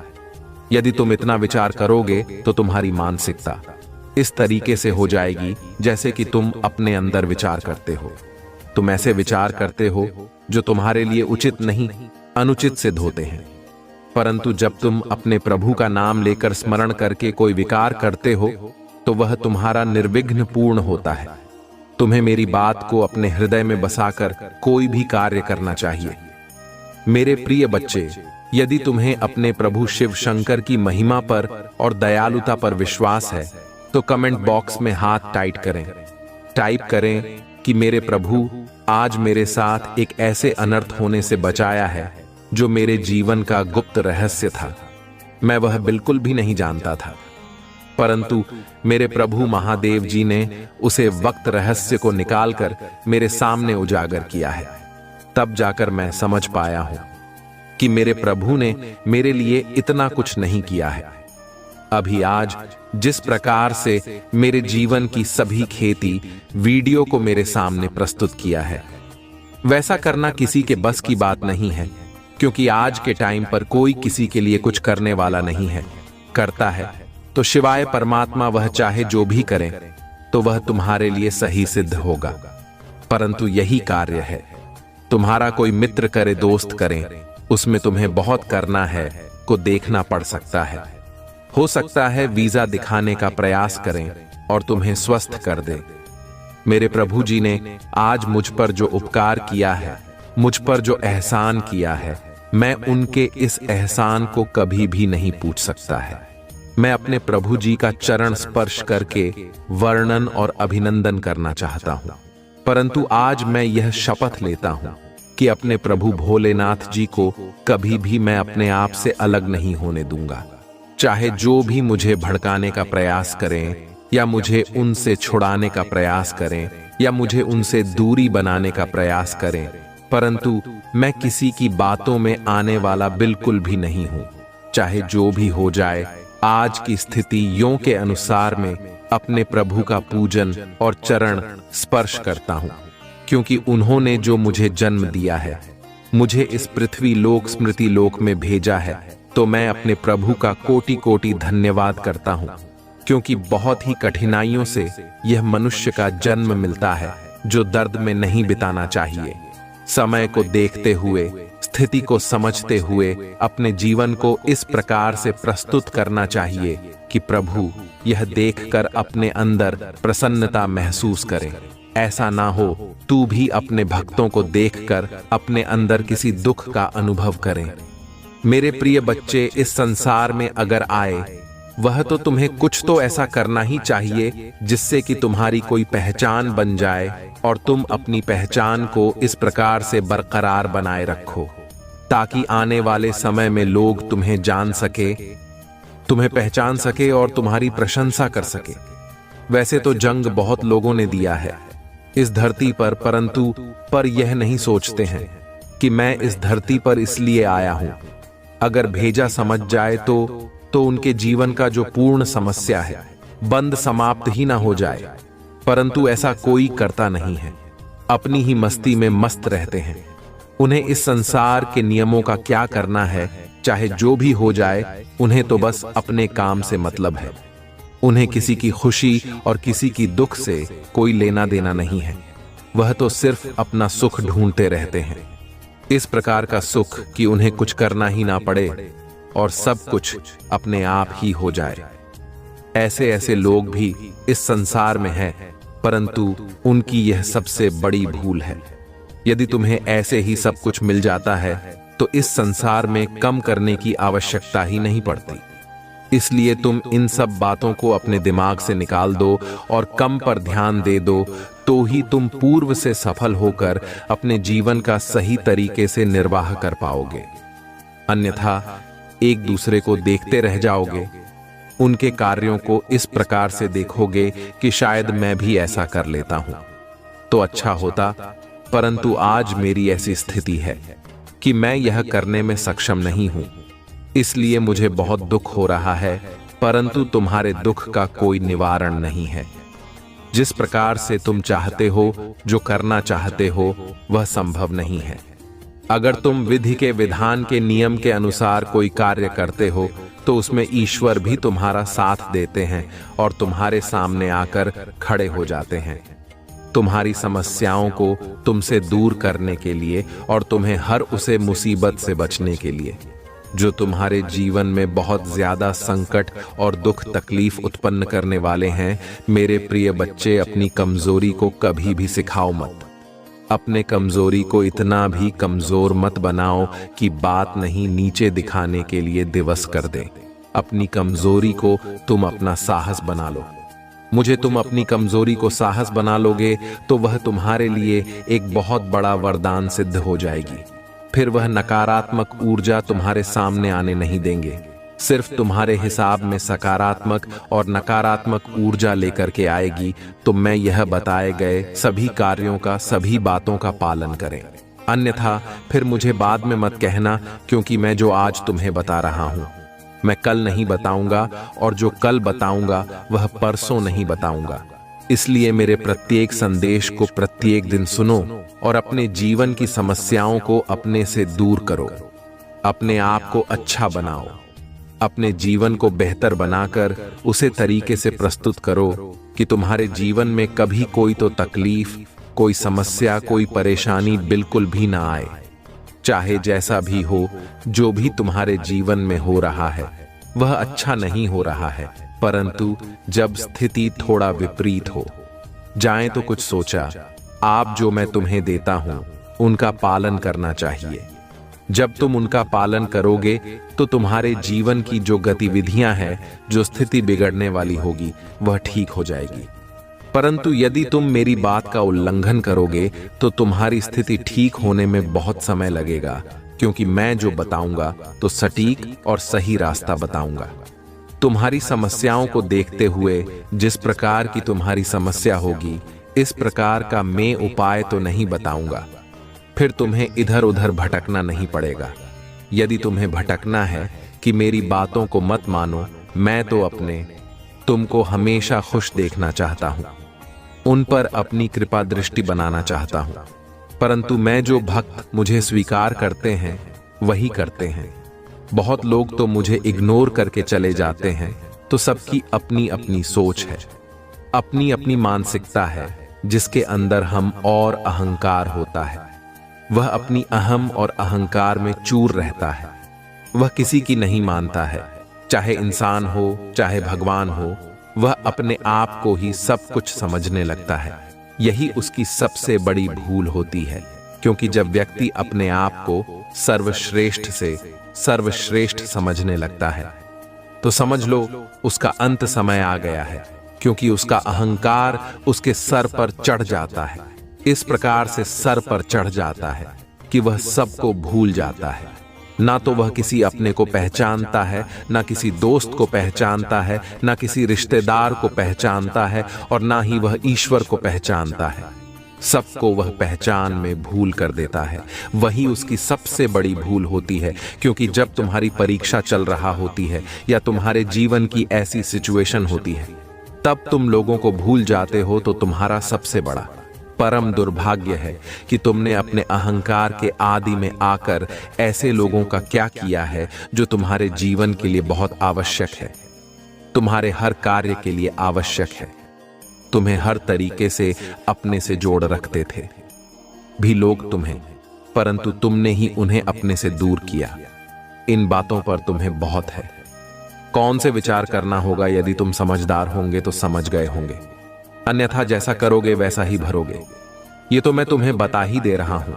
यदि तुम इतना विचार करोगे तो तुम्हारी मानसिकता इस तरीके से हो जाएगी जैसे कि तुम अपने अंदर विचार करते हो। तुम ऐसे विचार करते हो जो तुम्हारे लिए उचित नहीं, अनुचित सिद्ध होते हैं। परंतु जब तुम अपने प्रभु का नाम लेकर स्मरण करके कोई विकार करते हो, तो वह तुम्हारा निर्विघ्न पूर्ण होता है। तुम्हें मेरी बात को अपने हृदय में बसाकर कोई भी कार्य करना चाहिए। मेरे प्रिय बच्चे, यदि तुम्हें अपने प्रभु शिव शंकर की महिमा पर और दयालुता पर विश्वास है, तो कमेंट बॉक्स में हाथ टाइप करें कि मेरे प्रभु आज मेरे साथ एक ऐसे अनर्थ होने से बचाया है जो मेरे जीवन का गुप्त रहस्य था। मैं वह बिल्कुल भी नहीं जानता था, परंतु मेरे प्रभु महादेव जी ने उसे वक्त रहस्य को निकालकर मेरे सामने उजागर किया है। तब जाकर मैं समझ पाया हूं कि मेरे प्रभु ने मेरे लिए इतना कुछ नहीं किया है। अभी आज जिस प्रकार से मेरे जीवन की सभी खेती वीडियो को मेरे सामने प्रस्तुत किया है, वैसा करना किसी के बस की बात नहीं है, क्योंकि आज के टाइम पर कोई किसी के लिए कुछ करने वाला नहीं है। करता है तो शिवाय परमात्मा, वह चाहे जो भी करें तो वह तुम्हारे लिए सही सिद्ध होगा। परंतु यही कार्य है। तुम्हारा कोई मित्र करे दोस्त करें, उसमें तुम्हें बहुत करना है को देखना पड़ सकता है। हो सकता है वीजा दिखाने का प्रयास करें और तुम्हें स्वस्थ कर दे। मेरे प्रभु जी ने आज मुझ पर जो उपकार किया है, मुझ पर जो एहसान किया है, मैं उनके इस एहसान को कभी भी नहीं पूछ सकता है। मैं अपने प्रभु जी का चरण स्पर्श करके वर्णन और अभिनंदन करना चाहता हूं, परंतु आज मैं यह शपथ लेता हूं कि अपने प्रभु भोलेनाथ जी को कभी भी मैं अपने आप से अलग नहीं होने दूंगा। चाहे जो भी मुझे भड़काने का प्रयास करें या मुझे उनसे छुड़ाने का प्रयास करें या मुझे उनसे दूरी बनाने का प्रयास करें, परंतु मैं किसी की बातों में आने वाला बिल्कुल भी नहीं हूं। चाहे जो भी हो जाए, आज की स्थिति यों के अनुसार मैं अपने प्रभु का पूजन और चरण स्पर्श करता हूं, क्योंकि उन्होंने जो मुझे जन्म दिया है, मुझे इस पृथ्वी लोक स्मृति लोक में भेजा है, तो मैं अपने प्रभु का कोटि कोटि धन्यवाद करता हूं, क्योंकि बहुत ही कठिनाइयों से यह मनुष्य का जन्म मिलता है जो दर्द में नहीं बिताना चाहिए। समय को देखते हुए, स्थिति को समझते हुए अपने जीवन को इस प्रकार से प्रस्तुत करना चाहिए कि प्रभु यह देखकर अपने अंदर प्रसन्नता महसूस करे। ऐसा ना हो तू भी अपने भक्तों को देखकर अपने अंदर किसी दुख का अनुभव करें। मेरे प्रिय बच्चे, इस संसार में अगर आए, वह तो तुम्हें कुछ तो ऐसा करना ही चाहिए जिससे कि तुम्हारी कोई पहचान बन जाए और तुम अपनी पहचान को इस प्रकार से बरकरार बनाए रखो ताकि आने वाले समय में लोग तुम्हें जान सके, तुम्हें पहचान सके और तुम्हारी प्रशंसा कर सके। वैसे तो जंग बहुत लोगों ने दिया है इस धरती पर, परंतु यह नहीं सोचते हैं कि मैं इस धरती पर इसलिए आया हूं। अगर भेजा समझ जाए तो उनके जीवन का जो पूर्ण समस्या है बंद समाप्त ही ना हो जाए, परंतु ऐसा कोई करता नहीं है। अपनी ही मस्ती में मस्त रहते हैं। उन्हें इस संसार के नियमों का क्या करना है, चाहे जो भी हो जाए, उन्हें तो बस अपने काम से मतलब है। उन्हें किसी की खुशी और किसी की दुख से कोई लेना देना नहीं है। वह तो सिर्फ अपना सुख ढूंढते रहते हैं, इस प्रकार का सुख कि उन्हें कुछ करना ही ना पड़े और सब कुछ अपने आप ही हो जाए। ऐसे ऐसे लोग भी इस संसार में हैं, परंतु उनकी यह सबसे बड़ी भूल है। यदि तुम्हें ऐसे ही सब कुछ मिल जाता है तो इस संसार में कम करने की आवश्यकता ही नहीं पड़ती। इसलिए तुम इन सब बातों को अपने दिमाग से निकाल दो और कम पर ध्यान दे दो, तो ही तुम पूर्व से सफल होकर अपने जीवन का सही तरीके से निर्वाह कर पाओगे। अन्यथा एक दूसरे को देखते रह जाओगे, उनके कार्यों को इस प्रकार से देखोगे कि शायद मैं भी ऐसा कर लेता हूं तो अच्छा होता, परंतु आज मेरी ऐसी स्थिति है कि मैं यह करने में सक्षम नहीं हूं, इसलिए मुझे बहुत दुख हो रहा है, परंतु तुम्हारे दुख का कोई निवारण नहीं है। जिस प्रकार से तुम चाहते हो, जो करना चाहते हो, वह संभव नहीं है। अगर तुम विधि के विधान के नियम के अनुसार कोई कार्य करते हो तो उसमें ईश्वर भी तुम्हारा साथ देते हैं और तुम्हारे सामने आकर खड़े हो जाते हैं, तुम्हारी समस्याओं को तुमसे दूर करने के लिए और तुम्हें हर उसे मुसीबत से बचने के लिए जो तुम्हारे जीवन में बहुत ज्यादा संकट और दुख तकलीफ उत्पन्न करने वाले हैं। मेरे प्रिय बच्चे, अपनी कमजोरी को कभी भी सिखाओ मत। अपने कमजोरी को इतना भी कमजोर मत बनाओ कि बात नहीं नीचे दिखाने के लिए दिवस कर दे। अपनी कमजोरी को तुम अपना साहस बना लो। मुझे तुम अपनी कमजोरी को साहस बना लोगे तो वह तुम्हारे लिए एक बहुत बड़ा वरदान सिद्ध हो जाएगी। फिर वह नकारात्मक ऊर्जा तुम्हारे सामने आने नहीं देंगे, सिर्फ तुम्हारे हिसाब में सकारात्मक और नकारात्मक ऊर्जा लेकर के आएगी। तो मैं यह बताए गए सभी कार्यों का, सभी बातों का पालन करें, अन्यथा फिर मुझे बाद में मत कहना, क्योंकि मैं जो आज तुम्हें बता रहा हूं मैं कल नहीं बताऊंगा और जो कल बताऊंगा वह परसों नहीं बताऊंगा। इसलिए मेरे प्रत्येक संदेश को प्रत्येक दिन सुनो और अपने जीवन की समस्याओं को अपने से दूर करो। अपने आप को अच्छा बनाओ, अपने जीवन को बेहतर बनाकर उसे तरीके से प्रस्तुत करो कि तुम्हारे जीवन में कभी कोई तो तकलीफ, कोई समस्या, कोई परेशानी बिल्कुल भी ना आए। चाहे जैसा भी हो, जो भी तुम्हारे जीवन में हो रहा है वह अच्छा नहीं हो रहा है, परंतु जब स्थिति थोड़ा विपरीत हो जाए तो कुछ सोचा, आप जो मैं तुम्हें देता हूं उनका पालन करना चाहिए। जब तुम उनका पालन करोगे तो तुम्हारे जीवन की जो गतिविधियां हैं, जो स्थिति बिगड़ने वाली होगी वह ठीक हो जाएगी। परंतु यदि तुम मेरी बात का उल्लंघन करोगे तो तुम्हारी स्थिति ठीक होने में बहुत समय लगेगा, क्योंकि मैं जो बताऊंगा तो सटीक और सही रास्ता बताऊंगा। तुम्हारी समस्याओं को देखते हुए जिस प्रकार की तुम्हारी समस्या होगी, इस प्रकार का मैं उपाय तो नहीं बताऊंगा। फिर तुम्हें इधर उधर भटकना नहीं पड़ेगा। यदि तुम्हें भटकना है कि मेरी बातों को मत मानो, मैं तो तुमको हमेशा खुश देखना चाहता हूं, उन पर अपनी कृपा दृष्टि बनाना चाहता हूं। परंतु मैं जो भक्त मुझे स्वीकार करते हैं वही करते हैं। बहुत लोग तो मुझे इग्नोर करके चले जाते हैं। तो सबकी अपनी अपनी सोच है, अपनी अपनी मानसिकता है, जिसके अंदर हम और अहंकार होता है। वह अपनी अहम और अहंकार में चूर रहता है। वह किसी की नहीं मानता है, चाहे इंसान हो चाहे भगवान हो। वह अपने आप को ही सब कुछ समझने लगता है। यही उसकी सबसे बड़ी भूल होती है, क्योंकि जब व्यक्ति अपने आप को सर्वश्रेष्ठ से सर्वश्रेष्ठ समझने लगता है तो समझ लो उसका अंत समय आ गया है, क्योंकि उसका अहंकार उसके सर पर चढ़ जाता है। इस प्रकार से सर पर चढ़ जाता है कि वह सबको भूल जाता है। ना तो वह किसी अपने को पहचानता है, ना किसी दोस्त को पहचानता है, ना किसी रिश्तेदार को पहचानता है, और ना ही वह ईश्वर को पहचानता है। सबको वह पहचान में भूल कर देता है। वही उसकी सबसे बड़ी भूल होती है, क्योंकि जब तुम्हारी परीक्षा चल रहा होती है या तुम्हारे जीवन की ऐसी सिचुएशन होती है, तब तुम लोगों को भूल जाते हो। तो तुम्हारा सबसे बड़ा परम दुर्भाग्य है कि तुमने अपने अहंकार के आदि में आकर ऐसे लोगों का क्या किया है जो तुम्हारे जीवन के लिए बहुत आवश्यक है, तुम्हारे हर कार्य के लिए आवश्यक है, तुम्हें हर तरीके से अपने से जोड़ रखते थे भी लोग तुम्हें, परंतु तुमने ही उन्हें अपने से दूर किया। इन बातों पर तुम्हें बहुत है कौन से विचार करना होगा। यदि तुम समझदार होंगे तो समझ गए होंगे, अन्यथा जैसा करोगे वैसा ही भरोगे। ये तो मैं तुम्हें बता ही दे रहा हूं।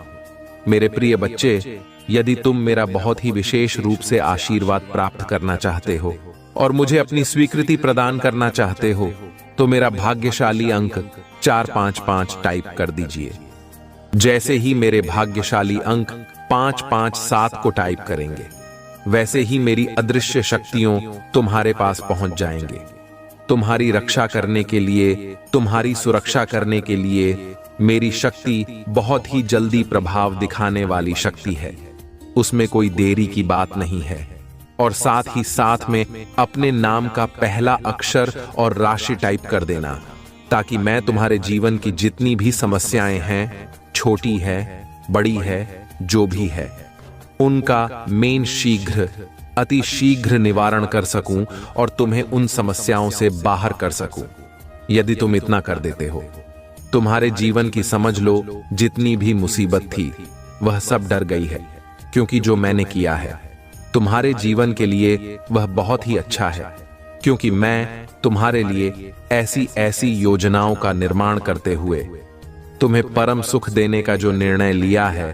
मेरे प्रिय बच्चे, यदि तुम मेरा बहुत ही विशेष रूप से आशीर्वाद प्राप्त करना चाहते हो और मुझे अपनी स्वीकृति प्रदान करना चाहते हो, तो मेरा भाग्यशाली अंक 455 टाइप कर दीजिए। जैसे ही मेरे भाग्यशाली अंक 557 को टाइप करेंगे, वैसे ही मेरी अदृश्य शक्तियों तुम्हारे पास पहुंच जाएंगे। तुम्हारी रक्षा करने के लिए, तुम्हारी सुरक्षा करने के लिए मेरी शक्ति बहुत ही जल्दी प्रभाव दिखाने वाली शक्ति है। उसमें कोई देरी की बात नहीं है। और साथ ही साथ में अपने नाम का पहला अक्षर और राशि टाइप कर देना, ताकि मैं तुम्हारे जीवन की जितनी भी समस्याएं हैं, छोटी है बड़ी है जो भी है, उनका अति शीघ्र निवारण कर सकूं और तुम्हें उन समस्याओं से बाहर कर सकूं। यदि तुम इतना कर देते हो, तुम्हारे जीवन की समझ लो जितनी भी मुसीबत थी वह सब डर गई है, क्योंकि जो मैंने किया है तुम्हारे जीवन के लिए वह बहुत ही अच्छा है। क्योंकि मैं तुम्हारे लिए ऐसी ऐसी योजनाओं का निर्माण करते हुए तुम्हें परम सुख देने का जो निर्णय लिया है,